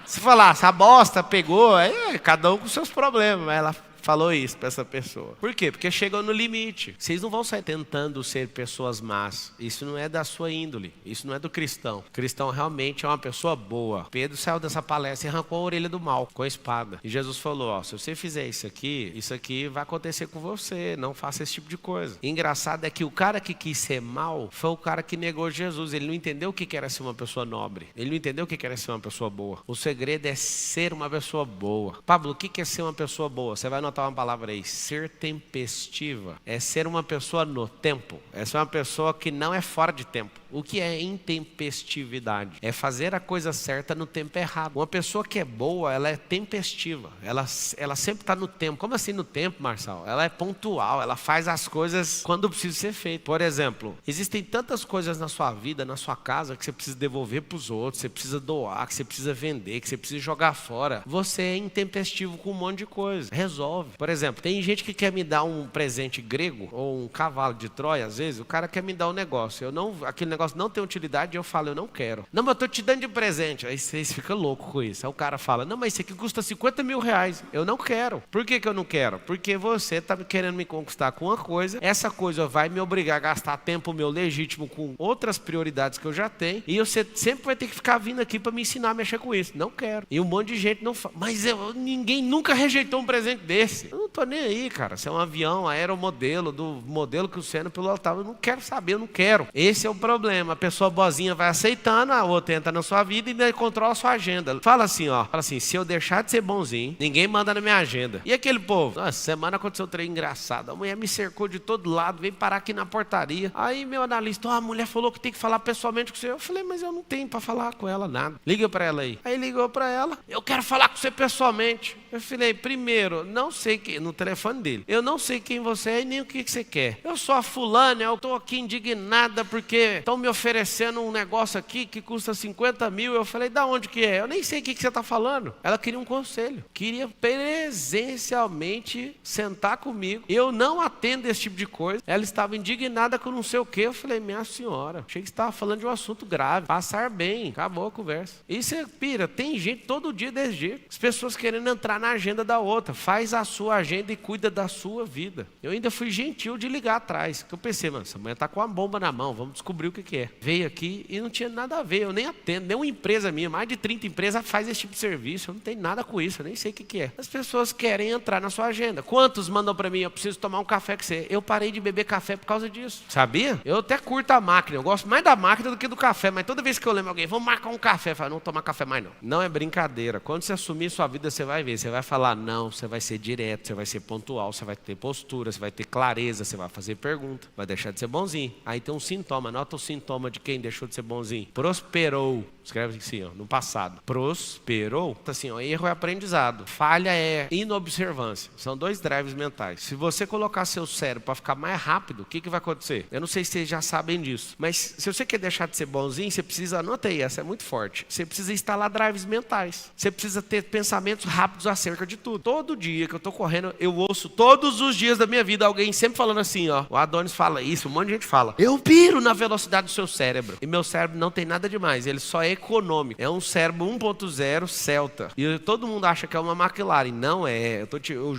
Se falar, essa bosta pegou, cada um com seus problemas, mas ela falou isso para essa pessoa. Por quê? Porque chegou no limite. Vocês não vão sair tentando ser pessoas más. Isso não é da sua índole. Isso não é do cristão. O cristão realmente é uma pessoa boa. Pedro saiu dessa palestra e arrancou a orelha do mal com a espada. E Jesus falou: se você fizer isso aqui vai acontecer com você. Não faça esse tipo de coisa. E engraçado é que o cara que quis ser mal foi o cara que negou Jesus. Ele não entendeu o que era ser uma pessoa nobre. Ele não entendeu o que era ser uma pessoa boa. O segredo é ser uma pessoa boa. Pablo, o que é ser uma pessoa boa? Você vai notar uma palavra aí: ser tempestiva. É ser uma pessoa no tempo. É ser uma pessoa que não é fora de tempo. O que é intempestividade? É fazer a coisa certa no tempo errado. Uma pessoa que é boa, ela é tempestiva. Ela sempre está no tempo. Como assim no tempo, Marçal? Ela é pontual, ela faz as coisas quando precisa ser feito. Por exemplo, existem tantas coisas na sua vida, na sua casa, que você precisa devolver para os outros, você precisa doar, que você precisa vender, que você precisa jogar fora. Você é intempestivo com um monte de coisa. Resolve. Por exemplo, tem gente que quer me dar um presente grego ou um cavalo de Troia, às vezes, o cara quer me dar um negócio. Aquele negócio não tem utilidade, eu falo, eu não quero. Não, mas eu tô te dando de presente. Aí vocês ficam loucos com isso. Aí o cara fala, não, mas isso aqui custa 50 mil reais. Eu não quero. Por que eu não quero? Porque você tá querendo me conquistar com uma coisa, essa coisa vai me obrigar a gastar tempo meu legítimo com outras prioridades que eu já tenho, e você sempre vai ter que ficar vindo aqui para me ensinar a mexer com isso. Não quero. E um monte de gente não fala. Mas ninguém nunca rejeitou um presente desse. Eu não tô nem aí, cara. Se é um avião, aeromodelo, do modelo que o Senna pilotava, eu não quero saber, eu não quero. Esse é o problema. A pessoa boazinha vai aceitando, a outra entra na sua vida e daí controla a sua agenda. Fala assim, se eu deixar de ser bonzinho, ninguém manda na minha agenda. E aquele povo? Nossa, semana aconteceu um trem engraçado. A mulher me cercou de todo lado, veio parar aqui na portaria. Aí meu analista, a mulher falou que tem que falar pessoalmente com você. Eu falei, mas eu não tenho para falar com ela nada. Liga para ela aí. Aí ligou para ela, eu quero falar com você pessoalmente. Eu falei, primeiro, não sei quem, no telefone dele, eu não sei quem você é e nem o que você quer. Eu sou a fulana, eu estou aqui indignada porque estão me oferecendo um negócio aqui que custa 50 mil. Eu falei, da onde que é? Eu nem sei o que você está falando. Ela queria um conselho, queria presencialmente sentar comigo. Eu não atendo esse tipo de coisa. Ela estava indignada com não sei o que. Eu falei, minha senhora, achei que você estava falando de um assunto grave. Passar bem, acabou a conversa. E você pira, tem gente todo dia desse jeito. As pessoas querendo entrar na agenda da outra. Faz a sua agenda e cuida da sua vida. Eu ainda fui gentil de ligar atrás, que eu pensei, mano, essa mulher tá com uma bomba na mão, vamos descobrir o que é. Veio aqui e não tinha nada a ver, eu nem atendo, nenhuma empresa minha, mais de 30 empresas faz esse tipo de serviço, eu não tenho nada com isso, eu nem sei o que é. As pessoas querem entrar na sua agenda. Quantos mandam pra mim, eu preciso tomar um café com você? Eu parei de beber café por causa disso, sabia? Eu até curto a máquina, eu gosto mais da máquina do que do café, mas toda vez que eu lembro alguém, vamos marcar um café, eu falo, não vou tomar café mais não. Não é brincadeira, quando você assumir sua vida, você vai ver, você vai falar não, você vai ser direto, você vai ser pontual, você vai ter postura, você vai ter clareza, você vai fazer pergunta, vai deixar de ser bonzinho. Aí tem um sintoma, anota o sintoma de quem deixou de ser bonzinho. Prosperou. Escreve assim, no passado. Prosperou. Assim, erro é aprendizado. Falha é inobservância. São dois drives mentais. Se você colocar seu cérebro para ficar mais rápido, o que vai acontecer? Eu não sei se vocês já sabem disso, mas se você quer deixar de ser bonzinho, você precisa, anota aí, essa é muito forte. Você precisa instalar drives mentais. Você precisa ter pensamentos rápidos acerca de tudo. Todo dia que eu tô correndo, eu ouço todos os dias da minha vida alguém sempre falando assim, o Adonis fala isso, um monte de gente fala. Eu piro na velocidade do seu cérebro. E meu cérebro não tem nada demais, ele só é econômico. É um cérebro 1.0 Celta. E todo mundo acha que é uma McLaren. Não é.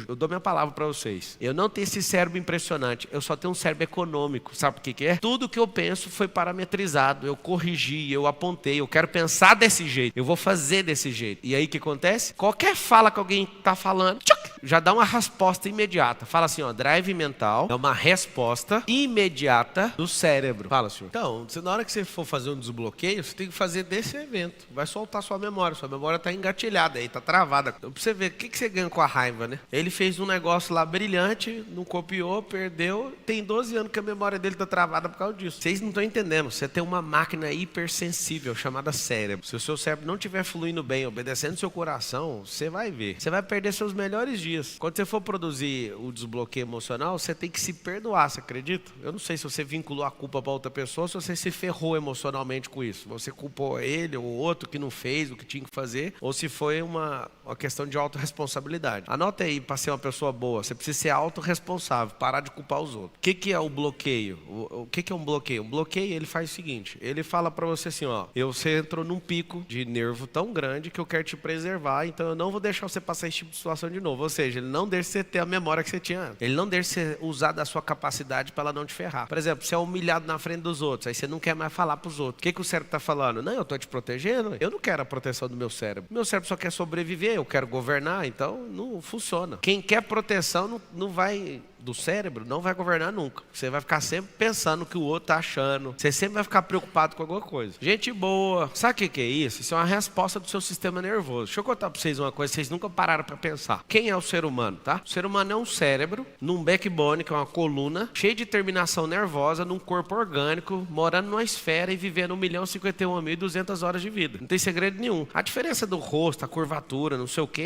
Eu dou minha palavra para vocês. Eu não tenho esse cérebro impressionante. Eu só tenho um cérebro econômico. Sabe por que é? Tudo que eu penso foi parametrizado. Eu corrigi, eu apontei. Eu quero pensar desse jeito. Eu vou fazer desse jeito. E aí o que acontece? Qualquer fala que alguém está falando, já dá uma resposta imediata. Fala assim, drive mental é uma resposta imediata do cérebro. Fala, senhor. Então, na hora que você for fazer um desbloqueio, você tem que fazer desse evento. Vai soltar sua memória. Sua memória está engatilhada aí, está travada. Então, pra você ver, o que você ganha com a raiva, né? Ele fez um negócio lá brilhante, não copiou, perdeu. Tem 12 anos que a memória dele está travada por causa disso. Vocês não estão entendendo. Você tem uma máquina hipersensível chamada cérebro. Se o seu cérebro não estiver fluindo bem, obedecendo seu coração, você vai ver. Você vai perder seus melhores dias. Quando você for produzir o desbloqueio emocional, você tem que se perdoar, você acredita? Eu não sei se você vinculou a culpa para outra pessoa, se você se ferrou emocionalmente com isso. Você culpou ele ou outro que não fez o que tinha que fazer, ou se foi uma questão de autorresponsabilidade. Anota aí, para ser uma pessoa boa, você precisa ser autorresponsável, parar de culpar os outros. O que é o bloqueio? O que é um bloqueio? Um bloqueio, ele faz o seguinte, ele fala para você assim, você entrou num pico de nervo tão grande que eu quero te preservar, então eu não vou deixar você passar esse tipo de situação de novo. Ou seja, ele não deixa você ter a memória que você tinha antes. Ele não deixa você usar da sua capacidade para ela não te ferrar. Por exemplo, você é humilhado na frente dos outros, aí você não quer mais falar para os outros. O que o cérebro está falando? Não, eu estou te protegendo, eu não quero a proteção do meu cérebro. Meu cérebro só quer sobreviver, eu quero governar, então não funciona. Quem quer proteção não vai do cérebro não vai governar nunca. Você vai ficar sempre pensando no que o outro tá achando. Você sempre vai ficar preocupado com alguma coisa. Gente boa. Sabe o que é isso? Isso é uma resposta do seu sistema nervoso. Deixa eu contar pra vocês uma coisa que vocês nunca pararam pra pensar. Quem é o ser humano, tá? O ser humano é um cérebro, num backbone, que é uma coluna, cheio de terminação nervosa, num corpo orgânico, morando numa esfera e vivendo 1.051.200 horas de vida. Não tem segredo nenhum. A diferença do rosto, a curvatura, não sei o que,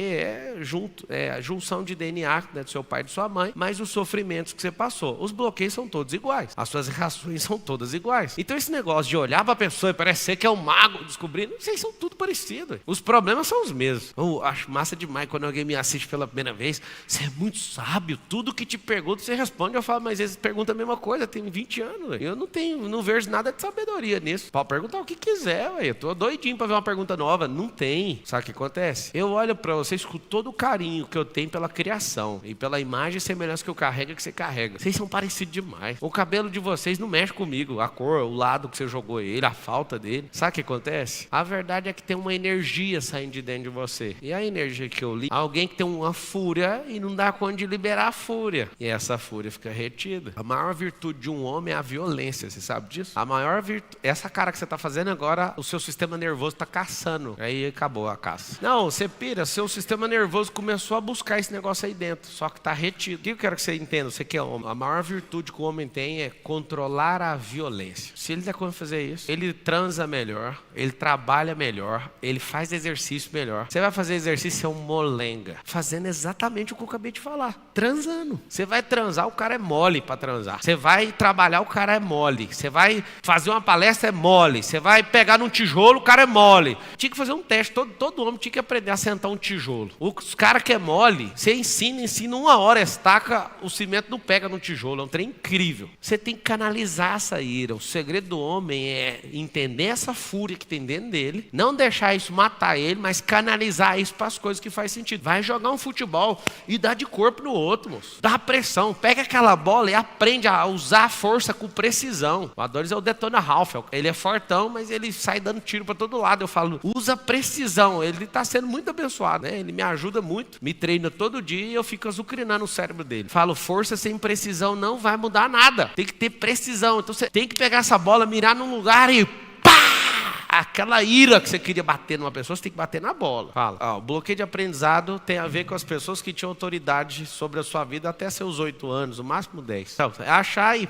é a junção de DNA, né, do seu pai e de sua mãe, mas os sofrimentos que você passou. Os bloqueios são todos iguais. As suas reações são todas iguais. Então esse negócio de olhar pra pessoa e parecer que é um mago descobrindo, vocês são tudo parecidos. Os problemas são os mesmos. Eu acho massa demais quando alguém me assiste pela primeira vez. Você é muito sábio. Tudo que te pergunta, você responde. Eu falo, mas eles perguntam a mesma coisa. Tem 20 anos. Eu não vejo nada de sabedoria nisso. Pode perguntar o que quiser. Eu tô doidinho pra ver uma pergunta nova. Não tem. Sabe o que acontece? Eu olho pra vocês com todo o carinho que eu tenho pela criação e pela imagem e semelhança que eu carrego, que você carrega. Vocês são parecidos demais. O cabelo de vocês não mexe comigo. A cor, o lado que você jogou ele, a falta dele. Sabe o que acontece? A verdade é que tem uma energia saindo de dentro de você. E a energia que eu li, alguém que tem uma fúria e não dá conta de liberar a fúria. E essa fúria fica retida. A maior virtude de um homem é a violência. Você sabe disso? A maior virtude... Essa cara que você está fazendo agora, o seu sistema nervoso está caçando. Aí acabou a caça. Não, você pira. Seu sistema nervoso começou a buscar esse negócio aí dentro. Só que está retido. O que eu quero que você entenda? Você que é homem. A maior virtude que o homem tem é controlar a violência. Se ele der conta de fazer isso, ele transa melhor, ele trabalha melhor, ele faz exercício melhor. Você vai fazer exercício, é um molenga. Fazendo exatamente o que eu acabei de falar. Transando. Você vai transar, o cara é mole para transar. Você vai trabalhar, o cara é mole. Você vai fazer uma palestra, é mole. Você vai pegar num tijolo, o cara é mole. Tinha que fazer um teste. Todo homem tinha que aprender a sentar um tijolo. Os caras que é mole, você ensina 1 hora, estaca, o cimento não pega no tijolo. É um trem incrível. Você tem que canalizar essa ira. O segredo do homem é entender essa fúria que tem dentro dele, não deixar isso matar ele, mas canalizar isso para as coisas que faz sentido. Vai jogar um futebol e dá de corpo no outro, moço. Dá pressão. Pega aquela bola e aprende a usar a força com precisão. O Adonis é o Detona Ralph. Ele é fortão, mas ele sai dando tiro para todo lado. Eu falo, usa precisão. Ele está sendo muito abençoado, né? Ele me ajuda muito, me treina todo dia e eu fico azucrinando o cérebro dele. Falo, força sem precisão não vai mudar nada. Tem que ter precisão. Então você tem que pegar essa bola, mirar num lugar e aquela ira que você queria bater numa pessoa, você tem que bater na bola. Fala. O bloqueio de aprendizado tem a ver com as pessoas que tinham autoridade sobre a sua vida até seus 8 anos, no máximo 10. Então, é achar e,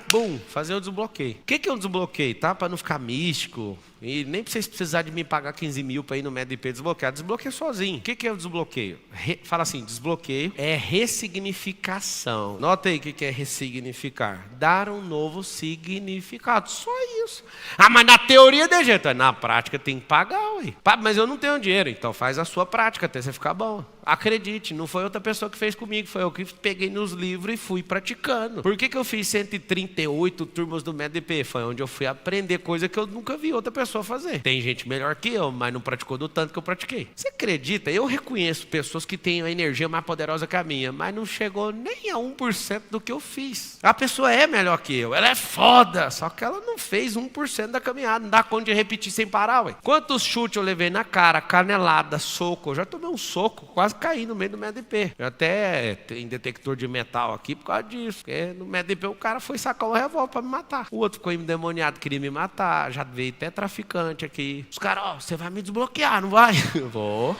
fazer o desbloqueio. O que é um desbloqueio, tá? Para não ficar místico. E nem pra vocês precisarem de me pagar 15 mil para ir no MedIP desbloquear. Desbloqueia sozinho. O que é o desbloqueio? Fala assim, desbloqueio é ressignificação. Nota aí o que é ressignificar. Dar um novo significado. Só isso. Mas na teoria de jeito. Na prática tem que pagar, ué. Mas eu não tenho dinheiro. Então faz a sua prática até você ficar bom. Acredite, não foi outra pessoa que fez comigo. Foi eu que peguei nos livros e fui praticando. Por que eu fiz 138 turmas do MedIP? Foi onde eu fui aprender coisa que eu nunca vi outra pessoa fazer. Tem gente melhor que eu, mas não praticou do tanto que eu pratiquei. Você acredita? Eu reconheço pessoas que têm a energia mais poderosa que a minha, mas não chegou nem a 1% do que eu fiz. A pessoa é melhor que eu, ela é foda, só que ela não fez 1% da caminhada, não dá conta de repetir sem parar, ué. Quantos chutes eu levei na cara, canelada, soco, eu já tomei um soco, quase caí no meio do MedIP. Eu até tenho detector de metal aqui por causa disso, porque no MedIP o cara foi sacar um revólver pra me matar. O outro ficou endemoniado, queria me matar, já veio até traficante aqui. Os caras, você vai me desbloquear, não vai? Eu vou.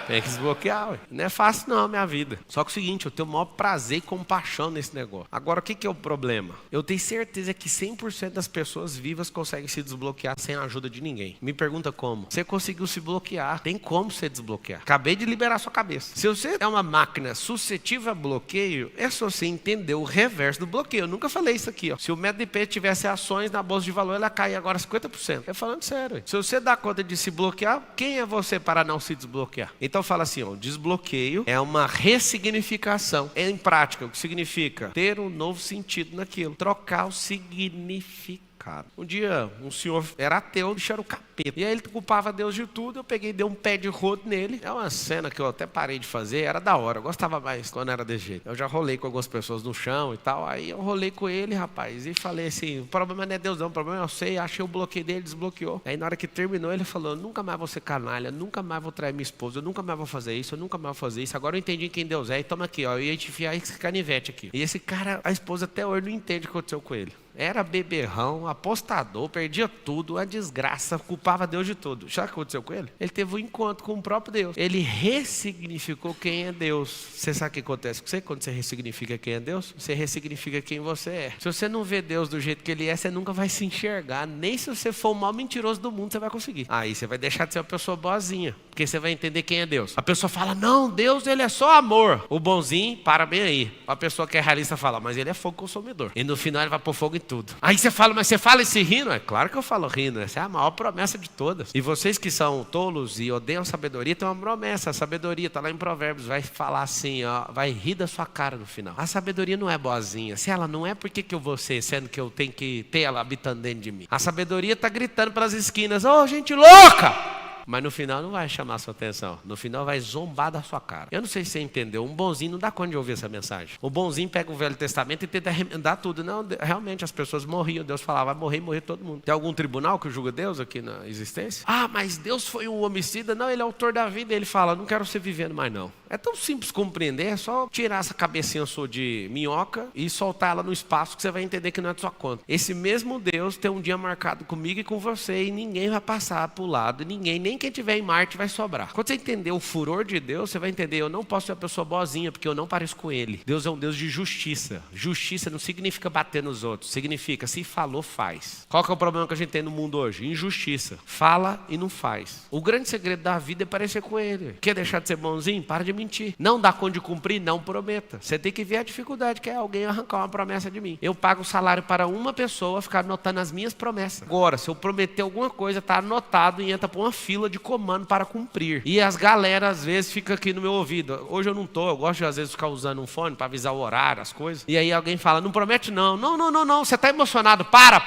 Tem que desbloquear, ué. Não é fácil não, minha vida. Só que é o seguinte, eu tenho o maior prazer e compaixão nesse negócio. Agora, o que é o problema? Eu tenho certeza que 100% das pessoas vivas conseguem se desbloquear sem a ajuda de ninguém. Me pergunta como. Você conseguiu se bloquear. Tem como você desbloquear. Acabei de liberar sua cabeça. Se você é uma máquina suscetível a bloqueio, é só você entender o reverso do bloqueio. Eu nunca falei isso aqui, ó. Se o MedIP tivesse ações na bolsa de valor, ela cai agora 50%. Eu falando sério, ué. Se você dá conta de se bloquear, quem é você para não se desbloquear? Então fala assim, ó, desbloqueio é uma ressignificação. Em prática, o que significa? Ter um novo sentido naquilo. Trocar o significado. cara. Um dia, um senhor era ateu, o bicho era o capeta. E aí ele culpava Deus de tudo, eu peguei e dei um pé de rodo nele. É uma cena que eu até parei de fazer, era da hora, eu gostava mais quando era desse jeito. Eu já rolei com algumas pessoas no chão e tal, aí eu rolei com ele, rapaz, e falei assim, o problema não é Deus não, o problema é eu sei, achei o bloqueio dele, desbloqueou. Aí na hora que terminou, ele falou, nunca mais vou ser canalha, nunca mais vou trair minha esposa, eu nunca mais vou fazer isso, eu nunca mais vou fazer isso, agora eu entendi quem Deus é, e toma aqui, ó, eu ia te enfiar esse canivete aqui. E esse cara, a esposa até hoje não entende o que aconteceu com ele. Era beberrão, apostador, perdia tudo, a desgraça, culpava Deus de tudo. Sabe o que aconteceu com ele? Ele teve um encontro com o próprio Deus. Ele ressignificou quem é Deus. Você sabe o que acontece com você quando você ressignifica quem é Deus? Você ressignifica quem você é. Se você não vê Deus do jeito que Ele é, você nunca vai se enxergar. Nem se você for o maior mentiroso do mundo, você vai conseguir. Aí você vai deixar de ser uma pessoa boazinha, porque você vai entender quem é Deus. A pessoa fala, não, Deus Ele é só amor. O bonzinho, para bem aí. A pessoa que é realista fala, mas Ele é fogo consumidor. E no final Ele vai pôr fogo em tudo. Aí você fala, mas você fala esse rindo? É claro que eu falo rindo, essa é a maior promessa de todas. E vocês que são tolos e odeiam sabedoria, tem uma promessa, a sabedoria está lá em Provérbios, vai falar assim, ó, vai rir da sua cara no final. A sabedoria não é boazinha, se ela não é, por que eu vou ser, sendo que eu tenho que ter ela habitando dentro de mim? A sabedoria está gritando pelas esquinas, ô gente louca! Mas no final não vai chamar a sua atenção. No final vai zombar da sua cara. Eu não sei se você entendeu. Um bonzinho não dá conta de ouvir essa mensagem. O bonzinho pega o Velho Testamento e tenta remendar tudo. Não, realmente as pessoas morriam. Deus falava, vai morrer todo mundo. Tem algum tribunal que julga Deus aqui na existência? Ah, mas Deus foi um homicida. Não, Ele é autor da vida. Ele fala, não quero ser vivendo mais não. É tão simples compreender. É só tirar essa cabecinha sua de minhoca e soltar ela no espaço que você vai entender que não é de sua conta. Esse mesmo Deus tem um dia marcado comigo e com você e ninguém vai passar pro lado. Ninguém, nem quem estiver em Marte vai sobrar. Quando você entender o furor de Deus, você vai entender, eu não posso ser uma pessoa boazinha, porque eu não pareço com Ele. Deus é um Deus de justiça. Justiça não significa bater nos outros, significa, se falou, faz. Qual que é o problema que a gente tem no mundo hoje? Injustiça. Fala e não faz. O grande segredo da vida é parecer com Ele. Quer deixar de ser bonzinho? Para de mentir. Não dá conta de cumprir? Não prometa. Você tem que ver a dificuldade que é alguém arrancar uma promessa de mim. Eu pago o salário para uma pessoa ficar anotando as minhas promessas. Agora, se eu prometer alguma coisa, está anotado e entra para uma fila de comando para cumprir. E as galera às vezes fica aqui no meu ouvido. Hoje eu não tô, eu gosto de às vezes ficar usando um fone para avisar o horário, as coisas. E aí alguém fala, não promete não. Não, você está emocionado. Para.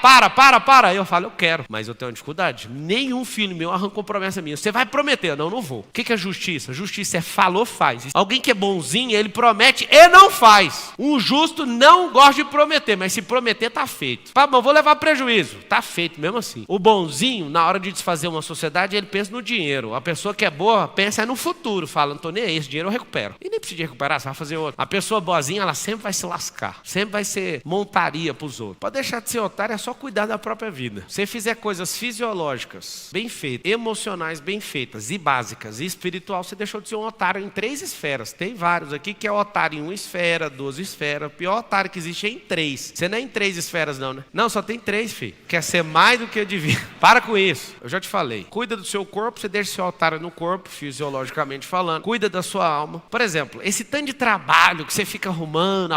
Aí eu falo, eu quero. Mas eu tenho uma dificuldade. Nenhum filho meu arrancou promessa minha. Você vai prometer? Não vou. O que é justiça? Justiça é falou, faz. Alguém que é bonzinho, ele promete e não faz. Um justo não gosta de prometer, mas se prometer, tá feito. Tá bom, vou levar prejuízo. Tá feito mesmo assim. O bonzinho, na hora de desfazer uma sociedade, ele pensa no dinheiro. A pessoa que é boa pensa no futuro. Fala, não tô nem aí, esse dinheiro eu recupero. E nem precisa de recuperar, você vai fazer outro. A pessoa boazinha, ela sempre vai se lascar. Sempre vai ser montaria pros outros. Pode deixar de ser otário, é só cuidar da própria vida. Se você fizer coisas fisiológicas bem feitas, emocionais bem feitas e básicas e espiritual, você deixou de ser um otário em 3 esferas. Tem vários aqui que é otário em 1 esfera, 2 esferas. O pior otário que existe é em 3. Você não é em 3 esferas não, né? Não, só tem 3, filho. Quer ser mais do que eu devia. Para com isso. Eu já te falei. Cuida do seu corpo, você deixa seu otário no corpo, fisiologicamente falando. Cuida da sua alma. Por exemplo, esse tanto de trabalho que você fica arrumando,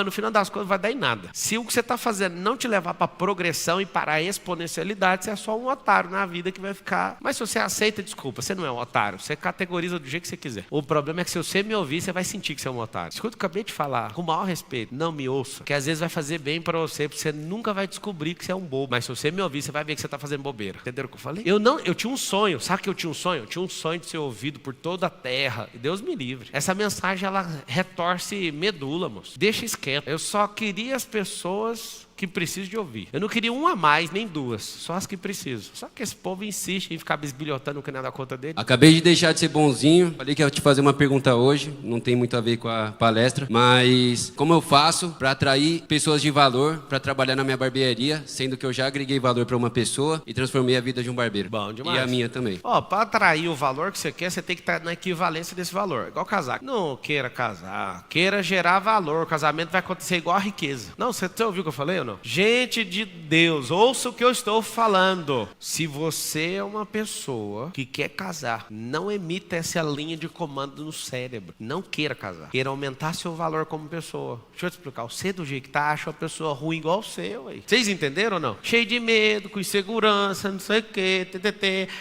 no final das coisas vai dar em nada. Se o que você está fazendo não te levar para progressão e para a exponencialidade, você é só um otário na vida que vai ficar... Mas se você aceita, desculpa, você não é um otário. Você categoriza do jeito que você quiser. O problema é que se você me ouvir, você vai sentir que você é um otário. Escuta o que eu acabei de falar, com o maior respeito. Não me ouça, que às vezes vai fazer bem para você, porque você nunca vai descobrir que você é um bobo. Mas se você me ouvir, você vai ver que você está fazendo bobeira. Entenderam o que eu falei? Eu tinha um sonho. Sabe que eu tinha um sonho? Eu tinha um sonho de ser ouvido por toda a terra. E Deus me livre. Essa mensagem, ela retorce medula, moço. Deixa esquenta. Eu só queria as pessoas que precisam de ouvir. Eu não queria uma a mais, nem 2. Só as que precisam. Só que esse povo insiste em ficar bisbilhotando o que não é da conta dele. Acabei de deixar de ser bonzinho. Falei que ia te fazer uma pergunta hoje. Não tem muito a ver com a palestra. Mas como eu faço para atrair pessoas de valor para trabalhar na minha barbearia, sendo que eu já agreguei valor para uma pessoa e transformei a vida de um barbeiro. Bom demais. E a minha também. Para atrair o valor que você quer, você tem que estar na equivalência desse valor. Igual casar. Não queira casar. Queira gerar valor. O casamento vai acontecer igual a riqueza. Não, você ouviu o que eu falei ou não? Gente de Deus, ouça o que eu estou falando. Se você é uma pessoa que quer casar, não emita essa linha de comando no cérebro. Não queira casar. Queira aumentar seu valor como pessoa. Deixa eu te explicar. Você do jeito que tá, acha uma pessoa ruim igual você, ué. Vocês entenderam ou não? Cheio de medo, com insegurança, não sei o quê,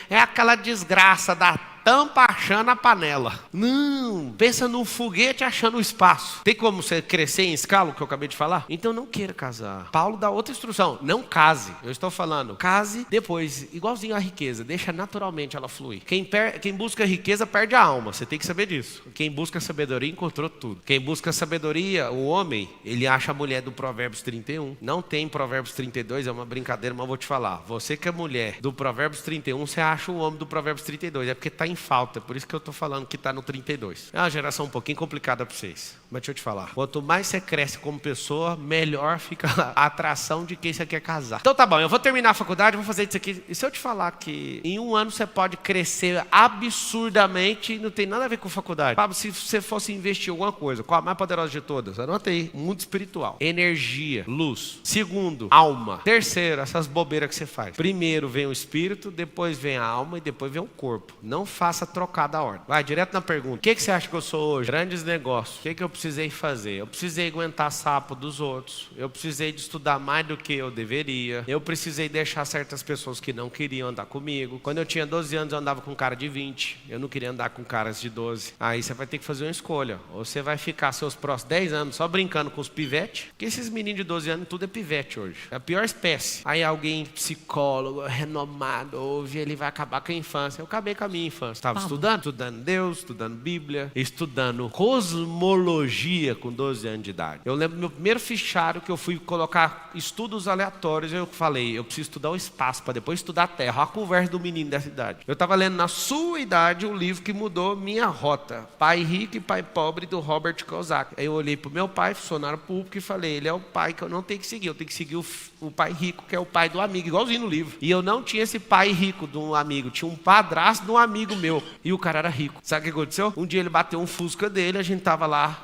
É aquela desgraça da tampa achando a panela. Não, pensa num foguete achando o espaço. Tem como você crescer em escala, o que eu acabei de falar? Então não queira casar. Paulo dá outra instrução, não case. Eu estou falando, case depois, igualzinho a riqueza, deixa naturalmente ela fluir. Quem busca riqueza perde a alma, você tem que saber disso. Quem busca sabedoria encontrou tudo. Quem busca sabedoria, o homem, ele acha a mulher do Provérbios 31. Não tem Provérbios 32, é uma brincadeira, mas eu vou te falar. Você que é mulher do Provérbios 31, você acha o homem do Provérbios 32. É porque está em falta, por isso que eu estou falando que está no 32. É uma geração um pouquinho complicada para vocês. Mas deixa eu te falar. Quanto mais você cresce como pessoa, melhor fica a atração de quem você quer casar. Então tá bom, eu vou terminar a faculdade, vou fazer isso aqui. E se eu te falar que em um ano você pode crescer absurdamente, não tem nada a ver com faculdade. Pablo, se você fosse investir em alguma coisa, qual a mais poderosa de todas? Anota aí. Mundo espiritual. Energia, luz. Segundo, alma. Terceiro, essas bobeiras que você faz. Primeiro vem o espírito, depois vem a alma e depois vem o corpo. Não faça trocada a ordem. Vai direto na pergunta. O que você acha que eu sou hoje? Grandes negócios. O que eu precisei fazer? Eu precisei aguentar sapo dos outros. Eu precisei de estudar mais do que eu deveria. Eu precisei deixar certas pessoas que não queriam andar comigo. Quando eu tinha 12 anos, eu andava com um cara de 20. Eu não queria andar com caras de 12. Aí você vai ter que fazer uma escolha. Ou você vai ficar seus próximos 10 anos só brincando com os pivetes. Porque esses meninos de 12 anos, tudo é pivete hoje. É a pior espécie. Aí alguém, psicólogo, renomado, ouve, ele vai acabar com a infância. Eu acabei com a minha infância. Estava estudando Deus, estudando Bíblia, estudando cosmologia com 12 anos de idade. Eu lembro do meu primeiro fichário que eu fui colocar estudos aleatórios. Eu falei, eu preciso estudar o espaço para depois estudar a Terra. Olha a conversa do menino dessa idade. Eu estava lendo na sua idade o livro que mudou minha rota. Pai Rico e Pai Pobre, do Robert Kiyosaki. Aí eu olhei para o meu pai, funcionário público, e falei, ele é o pai que eu não tenho que seguir. Eu tenho que seguir o pai rico, que é o pai do amigo, igualzinho no livro. E eu não tinha esse pai rico de um amigo. Tinha um padrasto de um amigo meu. E o cara era rico. Sabe o que aconteceu? Um dia ele bateu um Fusca dele, a gente tava lá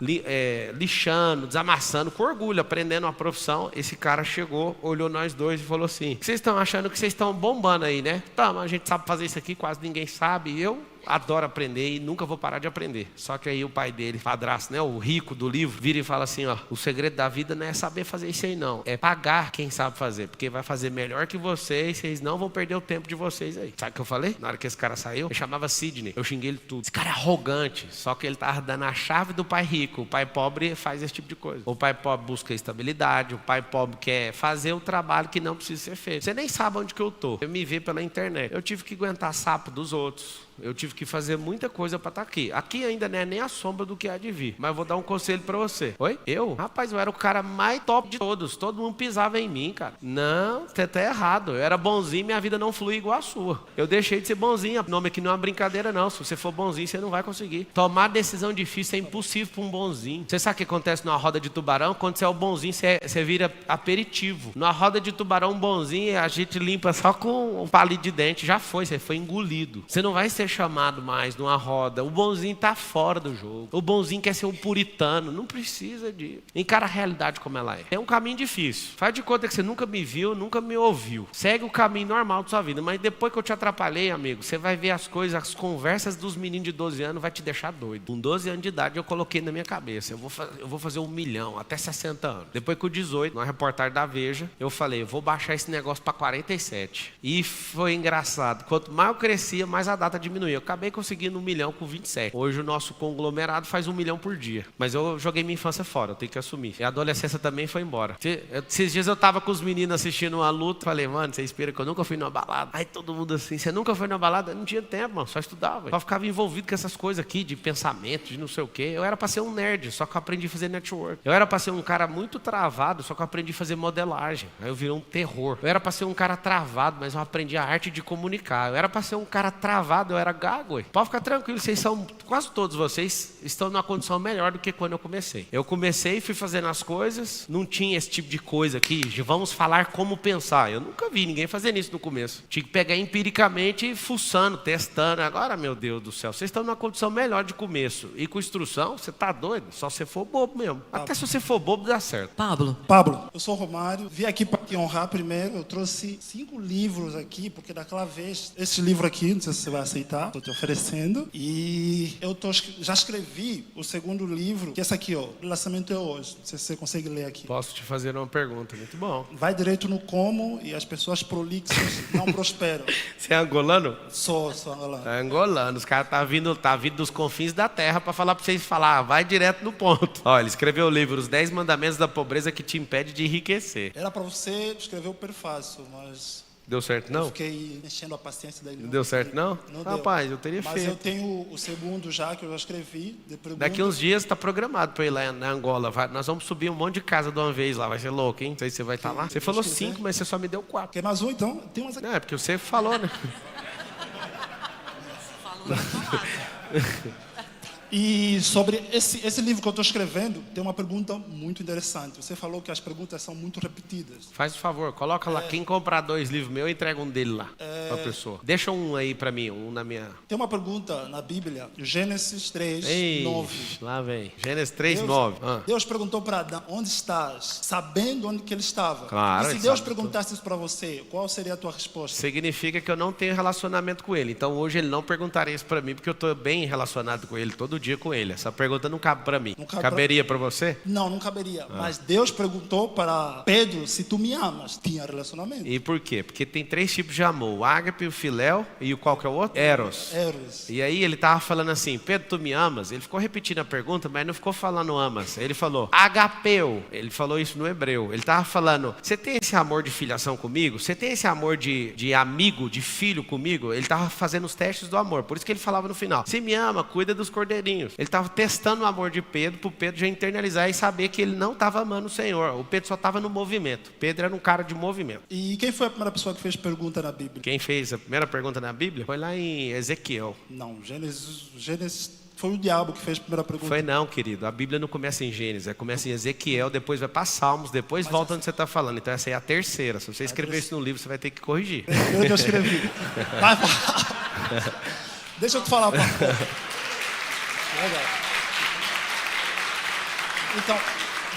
lixando, desamassando, com orgulho, aprendendo uma profissão. Esse cara chegou, olhou nós dois e falou assim, vocês estão achando que vocês estão bombando aí, né? Tá, mas a gente sabe fazer isso aqui, quase ninguém sabe. E eu adoro aprender e nunca vou parar de aprender. Só que aí o pai dele, padrasto, né, o rico do livro, vira e fala assim, ó, o segredo da vida não é saber fazer isso aí não, é pagar quem sabe fazer, porque vai fazer melhor que vocês, vocês não vão perder o tempo de vocês aí. Sabe o que eu falei? Na hora que esse cara saiu, eu chamava Sidney, eu xinguei ele tudo. Esse cara é arrogante, só que ele tava dando a chave do pai rico. O pai pobre faz esse tipo de coisa. O pai pobre busca estabilidade, o pai pobre quer fazer o trabalho que não precisa ser feito. Você nem sabe onde que eu tô. Eu me vi pela internet. Eu tive que aguentar sapo dos outros. Eu tive que fazer muita coisa para estar aqui. Aqui ainda não é nem a sombra do que há de vir. Mas eu vou dar um conselho para você. Oi? Eu? Rapaz, eu era o cara mais top de todos. Todo mundo pisava em mim, cara. Não, você tá errado. Eu era bonzinho, minha vida não flui igual a sua. Eu deixei de ser bonzinho. O nome aqui não é uma brincadeira, não. Se você for bonzinho, você não vai conseguir. Tomar decisão difícil é impossível para um bonzinho. Você sabe o que acontece numa roda de tubarão? Quando você é o bonzinho, você vira aperitivo. Numa roda de tubarão, um bonzinho, a gente limpa só com um palito de dente. Já foi, você foi engolido. Você não vai ser chamado mais numa roda. O bonzinho tá fora do jogo. O bonzinho quer ser um puritano. Não precisa de... Encara a realidade como ela é. É um caminho difícil. Faz de conta que você nunca me viu, nunca me ouviu. Segue o caminho normal da sua vida. Mas depois que eu te atrapalhei, amigo, você vai ver as coisas, as conversas dos meninos de 12 anos vai te deixar doido. Com 12 anos de idade eu coloquei na minha cabeça. Eu vou fazer 1 milhão até 60 anos. Depois com 18, numa reportagem da Veja, eu falei, eu vou baixar esse negócio para 47. E foi engraçado. Quanto mais eu crescia, mais a data diminuía. Eu acabei conseguindo 1 milhão com 27. Hoje o nosso conglomerado faz 1 milhão por dia. Mas eu joguei minha infância fora, eu tenho que assumir. E a adolescência também foi embora. Esses dias eu tava com os meninos assistindo uma luta. Falei, mano, você espera que eu nunca fui numa balada? Aí todo mundo assim, você nunca foi numa balada? Eu não tinha tempo, mano, só estudava. Só ficava envolvido com essas coisas aqui, de pensamento, de não sei o quê. Eu era pra ser um nerd, só que eu aprendi a fazer network. Eu era pra ser um cara muito travado, só que eu aprendi a fazer modelagem. Aí eu virei um terror. Eu era pra ser um cara travado, mas eu aprendi a arte de comunicar. Eu era pra ser um cara travado, eu era gago. Pode ficar tranquilo, quase todos vocês estão numa condição melhor do que quando eu comecei. Eu comecei, fui fazendo as coisas, não tinha esse tipo de coisa aqui, de vamos falar como pensar. Eu nunca vi ninguém fazendo isso no começo. Tinha que pegar empiricamente, fuçando, testando. Agora, meu Deus do céu, vocês estão numa condição melhor de começo. E com instrução, você tá doido? Só se você for bobo mesmo. Até se você for bobo, dá certo. Pablo, eu sou Romário. Vim aqui para te honrar primeiro. Eu trouxe 5 livros aqui, porque daquela vez, esse livro aqui, não sei se você vai aceitar, estou te oferecendo. E Já escrevi o segundo livro, que é esse aqui, ó. O lançamento é hoje. Não sei se você consegue ler aqui. Posso te fazer uma pergunta? Muito bom. Vai direito no como e as pessoas prolixas não prosperam. Você é angolano? Sou angolano. É angolano. Os caras tá vindo dos confins da terra pra falar pra vocês falar. Vai direto no ponto. Ó, ele escreveu o livro Os 10 Mandamentos da Pobreza que te impede de enriquecer. Era pra você escrever o prefácio, mas... Deu certo, Eu não? fiquei enchendo a paciência dele. Não deu certo, não? Não Rapaz, deu. eu teria Mas feito. eu tenho o segundo já, que eu já escrevi. De pergunta. Daqui uns dias tá programado pra ir lá na Angola. Nós vamos subir um monte de casa de uma vez lá. Vai ser louco, hein? Não sei se você vai estar lá. Você falou 5, mas você só me deu 4. Quer mais um, então? Tem mais aqui. Não, é porque você falou, né? E sobre esse livro que eu estou escrevendo, tem uma pergunta muito interessante. Você falou que as perguntas são muito repetidas. Faz o favor, coloca lá. Quem comprar 2 livros meus, eu entrego um dele lá pra pessoa. Deixa um aí pra mim, um na minha... Tem uma pergunta na Bíblia, Gênesis 3, Ei, 9. lá vem. Gênesis 3, 9. Deus perguntou para Adão, onde estás? Sabendo onde que ele estava. Claro, E se ele Deus sabe perguntasse isso para você, qual seria a tua resposta? Significa que eu não tenho relacionamento com ele. Então hoje ele não perguntaria isso pra mim, porque eu tô bem relacionado com ele, todo dia com ele. Essa pergunta não cabe pra mim. Caberia pra você? Não caberia. Mas Deus perguntou para Pedro se tu me amas. Tinha relacionamento. E por quê? Porque tem 3 tipos de amor: o ágape, o filéu e o qual que é o outro? Eros. E aí ele tava falando assim: Pedro, tu me amas? Ele ficou repetindo a pergunta, mas não ficou falando amas. Ele falou agapeu. Ele falou isso no hebreu. Ele tava falando: você tem esse amor de filiação comigo? Você tem esse amor de amigo, de filho comigo? Ele tava fazendo os testes do amor. Por isso que ele falava no final: se me ama, cuida dos cordeirinhos. Ele estava testando o amor de Pedro, para o Pedro já internalizar e saber que ele não estava amando o Senhor. O Pedro só estava no movimento. Pedro era um cara de movimento. E quem foi a primeira pessoa que fez pergunta na Bíblia? Quem fez a primeira pergunta na Bíblia foi lá em Ezequiel. Não, Gênesis foi o diabo que fez a primeira pergunta. Foi não, querido. A Bíblia não começa em Gênesis, começa em Ezequiel, depois vai para Salmos, depois volta onde você está falando. Então essa aí é a terceira. Se você escrever isso no livro, você vai ter que corrigir. Eu que escrevi. Deixa eu te falar. Legal. Então,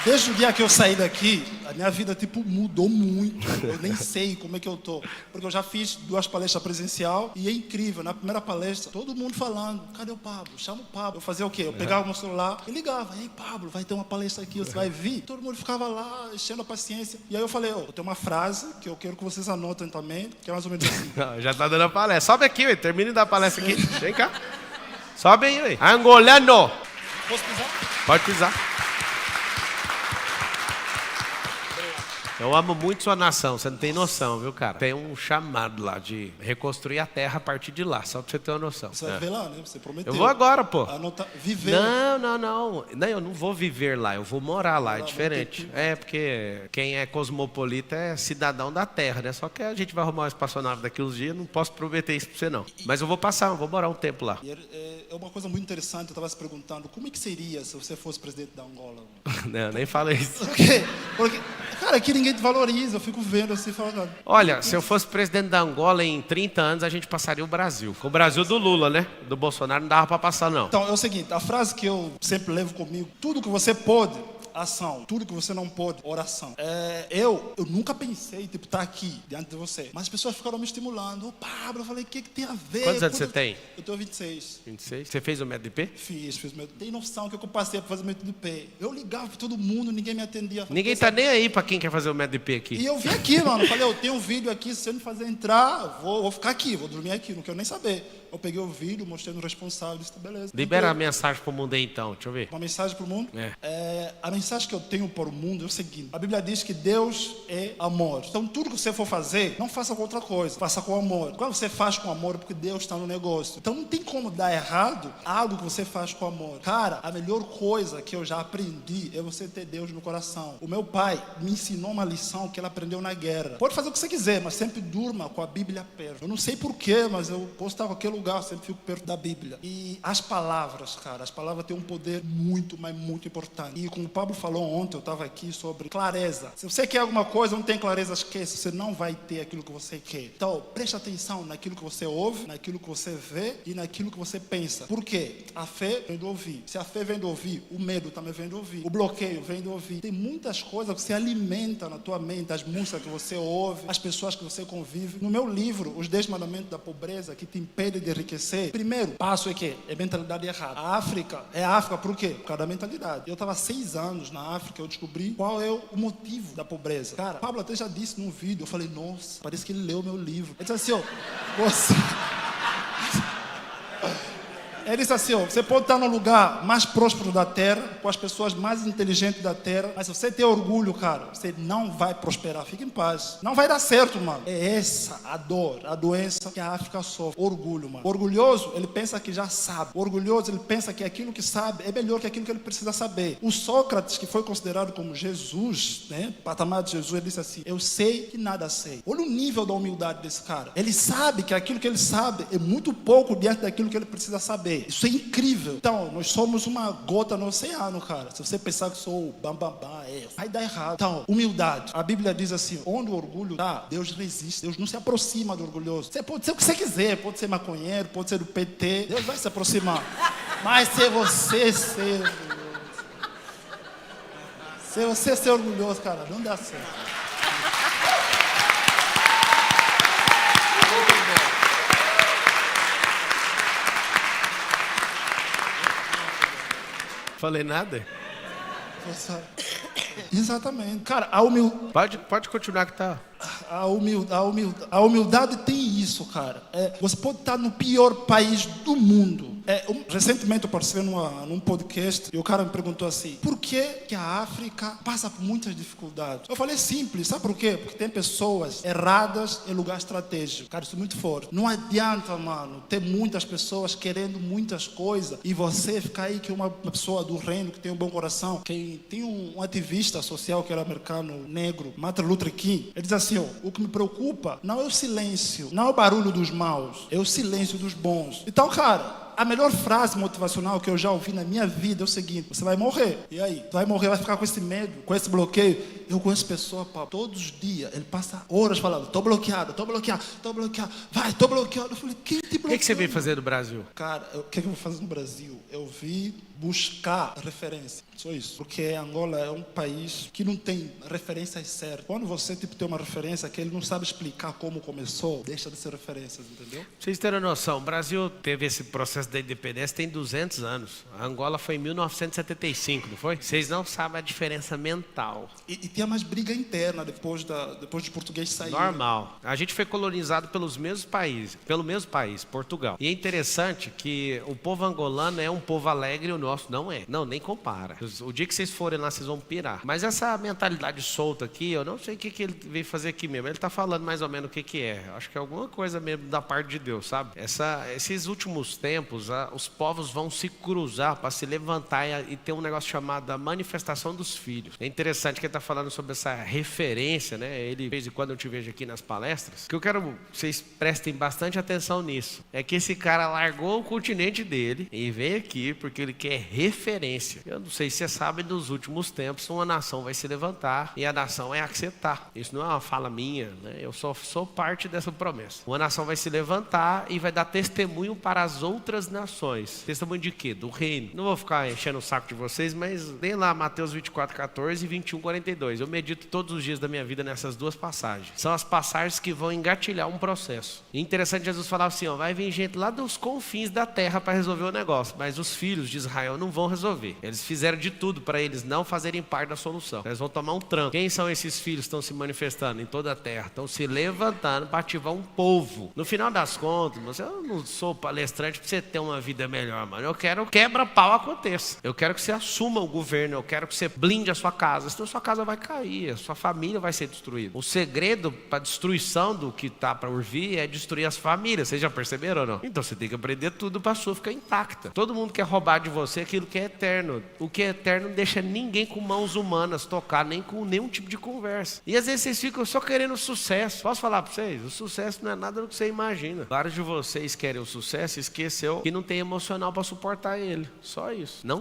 desde o dia que eu saí daqui, a minha vida mudou muito. Eu nem sei como é que eu tô. Porque eu já fiz 2 palestras presencial e é incrível. Na primeira palestra, todo mundo falando: cadê o Pablo? Chama o Pablo. Eu fazia o quê? Eu pegava o meu celular e ligava: ei, Pablo, vai ter uma palestra aqui, você vai vir? Todo mundo ficava lá, enchendo a paciência. E aí eu falei: eu tenho uma frase que eu quero que vocês anotem também, que é mais ou menos assim. Já tá dando a palestra. Sobe aqui, ué. Termine da palestra aqui. Vem cá. Sobe aí, ué. Angolano. Posso pisar? Pode pisar. Eu amo muito sua nação, você não tem noção, viu, cara? Tem um chamado lá de reconstruir a terra a partir de lá, só pra você ter uma noção. Você vai ver lá, né? Você prometeu. Eu vou agora, pô. Viver. Não, eu não vou viver lá, eu vou morar lá, é diferente. É, porque quem é cosmopolita é cidadão da terra, né? Só que a gente vai arrumar uma espaçonave daqui uns dias, não posso prometer isso pra você, não. Mas eu vou morar um tempo lá. É uma coisa muito interessante, eu estava se perguntando, como é que seria se você fosse presidente da Angola? Não, nem fala isso. Por quê? Porque, cara, aqui ninguém te valoriza, eu fico vendo assim, falando... Olha, se eu fosse presidente da Angola, em 30 anos a gente passaria o Brasil. O Brasil do Lula, né? Do Bolsonaro não dava pra passar, não. Então, é o seguinte, a frase que eu sempre levo comigo: tudo que você pode, ação. Tudo que você não pode, oração. Eu nunca pensei, estar aqui, diante de você. Mas as pessoas ficaram me estimulando. Ô, Pablo, eu falei: o que tem a ver? Quantos anos você tem? Eu tenho 26. 26? Você fez o MEDP? Fiz o MEDP. Tem noção que eu passei para fazer o MEDP. Eu ligava para todo mundo, ninguém me atendia. Ninguém tá nem aí pra quem quer fazer o MEDP aqui. E eu vim aqui, mano. Eu falei: eu tenho um vídeo aqui, se você me fazer entrar, vou ficar aqui, vou dormir aqui, não quero nem saber. Eu peguei o vídeo, mostrei no responsável, disse: beleza. Libera a mensagem pro mundo aí, então. Deixa eu ver. Uma mensagem para o mundo? A mensagem que eu tenho para o mundo é o seguinte: a Bíblia diz que Deus é amor. Então tudo que você for fazer, não faça com outra coisa, faça com amor. Quando você faz com amor, é porque Deus está no negócio. Então não tem como dar errado algo que você faz com amor. Cara, a melhor coisa que eu já aprendi é você ter Deus no coração. O meu pai me ensinou uma lição que ele aprendeu na guerra. Pode fazer o que você quiser, mas sempre durma com a Bíblia perto. Eu não sei porquê, mas eu posso estar em qualquer lugar, eu sempre fico perto da Bíblia. E as palavras, cara, as palavras têm um poder muito, mas muito importante. E como o Pablo Pablo falou ontem, eu estava aqui, sobre clareza. Se você quer alguma coisa, não tem clareza, esquece. Você não vai ter aquilo que você quer. Então, preste atenção naquilo que você ouve, naquilo que você vê e naquilo que você pensa. Por quê? A fé vem do ouvir. Se a fé vem do ouvir, o medo também vem do ouvir. O bloqueio vem do ouvir. Tem muitas coisas que você alimenta na tua mente, as músicas que você ouve, as pessoas que você convive. No meu livro, Os 10 Mandamentos da Pobreza, que te impede de enriquecer, primeiro passo é que é mentalidade errada. A África é África por quê? Por causa da mentalidade. Eu estava 6 anos na África, eu descobri qual é o motivo da pobreza. Cara, Pablo até já disse num vídeo, eu falei, nossa, parece que ele leu meu livro. Ele disse assim, ó, você... Ele disse assim, ó, você pode estar no lugar mais próspero da terra, com as pessoas mais inteligentes da terra, mas se você ter orgulho, cara, você não vai prosperar. Fique em paz. Não vai dar certo, mano. É essa a dor, a doença que a África sofre. Orgulho, mano. Orgulhoso, ele pensa que já sabe. Orgulhoso, ele pensa que aquilo que sabe é melhor que aquilo que ele precisa saber. O Sócrates, que foi considerado como Jesus, né, patamar de Jesus, ele disse assim, eu sei que nada sei. Olha o nível da humildade desse cara. Ele sabe que aquilo que ele sabe é muito pouco diante daquilo que ele precisa saber. Isso é incrível. Então, nós somos uma gota no oceano, cara. Se você pensar que sou bambambam, vai dar errado. Então, humildade. A Bíblia diz assim, onde o orgulho está, Deus resiste. Deus não se aproxima do orgulhoso. Você pode ser o que você quiser, pode ser maconheiro, pode ser do PT, Deus vai se aproximar. Mas se você ser orgulhoso, se você ser orgulhoso, cara, não dá certo. Falei nada? Exatamente. Cara, Pode continuar que tá. A humildade tem isso, cara. Você pode estar no pior país do mundo. Recentemente eu participei num podcast e o cara me perguntou assim, por que a África passa por muitas dificuldades? Eu falei simples, sabe por quê? Porque tem pessoas erradas em lugar estratégico. Cara, isso é muito forte. Não adianta, mano, ter muitas pessoas querendo muitas coisas e você ficar aí que uma pessoa do reino que tem um bom coração. Tem um ativista social que era americano, negro, Martin Luther King. Ele diz assim, o que me preocupa não é o silêncio, não é o barulho dos maus, é o silêncio dos bons. Então, cara, a melhor frase motivacional que eu já ouvi na minha vida é o seguinte, você vai morrer. E aí? Tu vai morrer, vai ficar com esse medo, com esse bloqueio. Eu conheço pessoa, Paulo, todos os dias, ele passa horas falando, tô bloqueado, vai, tô bloqueado. Eu falei, quem te bloqueou? O que você veio fazer no Brasil? Cara, o que eu vou fazer no Brasil? Eu vim buscar referência, só isso. Porque Angola é um país que não tem referências certas. Quando você tem uma referência que ele não sabe explicar como começou, deixa de ser referências, entendeu? Pra vocês terem noção, o Brasil teve esse processo da independência tem 200 anos. A Angola foi em 1975, não foi? Vocês não sabem a diferença mental. E tinha mais briga interna depois de português sair. Normal. A gente foi colonizado pelo mesmo país, Portugal. E é interessante que o povo angolano é um povo alegre e o nosso não é. Não, nem compara. O dia que vocês forem lá, vocês vão pirar. Mas essa mentalidade solta aqui, eu não sei o que ele veio fazer aqui mesmo. Ele tá falando mais ou menos o que é. Acho que é alguma coisa mesmo da parte de Deus, sabe? Esses últimos tempos, os povos vão se cruzar para se levantar e ter um negócio chamado a manifestação dos filhos. É interessante que ele está falando sobre essa referência, né? Ele, de vez em quando eu te vejo aqui nas palestras, que eu quero que vocês prestem bastante atenção nisso. É que esse cara largou o continente dele e veio aqui porque ele quer referência. Eu não sei se você sabe, nos últimos tempos uma nação vai se levantar e a nação é a que você está. Isso não é uma fala minha, né? Eu só sou parte dessa promessa. Uma nação vai se levantar e vai dar testemunho para as outras nações. Testemunho de quê? Do reino. Não vou ficar enchendo o saco de vocês, mas leia lá Mateus 24:14 e 21:42. Eu medito todos os dias da minha vida nessas duas passagens. São as passagens que vão engatilhar um processo. E interessante, Jesus falava assim, vai vir gente lá dos confins da terra para resolver o negócio, mas os filhos de Israel não vão resolver. Eles fizeram de tudo para eles não fazerem parte da solução. Eles vão tomar um tranco. Quem são esses filhos que estão se manifestando em toda a terra? Estão se levantando para ativar um povo. No final das contas, eu não sou palestrante para você ter uma vida melhor, mano. Eu quero que quebra-pau aconteça. Eu quero que você assuma o governo. Eu quero que você blinde a sua casa. Senão a sua casa vai cair. A sua família vai ser destruída. O segredo para a destruição do que está para vir é destruir as famílias. Vocês já perceberam ou não? Então você tem que aprender tudo para a sua ficar intacta. Todo mundo quer roubar de você aquilo que é eterno. O que é eterno não deixa ninguém com mãos humanas tocar, nem com nenhum tipo de conversa. E às vezes vocês ficam só querendo sucesso. Posso falar para vocês? O sucesso não é nada do que você imagina. Vários de vocês querem o sucesso e esqueceu que não tem emocional para suportar ele. Só isso. Não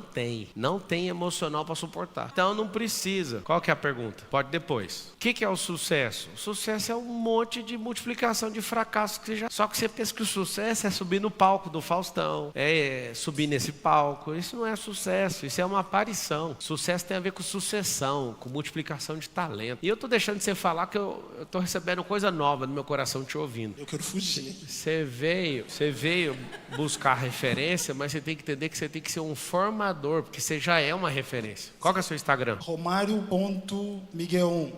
tem emocional para suportar. Então não precisa. Qual que é a pergunta? Pode depois. O que é o sucesso? O sucesso é um monte de multiplicação de fracassos que só que você pensa que o sucesso é subir no palco do Faustão, é subir nesse palco. Isso não é sucesso, isso é uma aparição. Sucesso tem a ver com sucessão, com multiplicação de talento. E eu tô deixando de você falar que eu tô recebendo coisa nova no meu coração te ouvindo. Eu quero fugir. Você veio buscar referência, mas você tem que entender que você tem que ser um formador, porque você já é uma referência. Qual que é o seu Instagram? Romário.miguel1.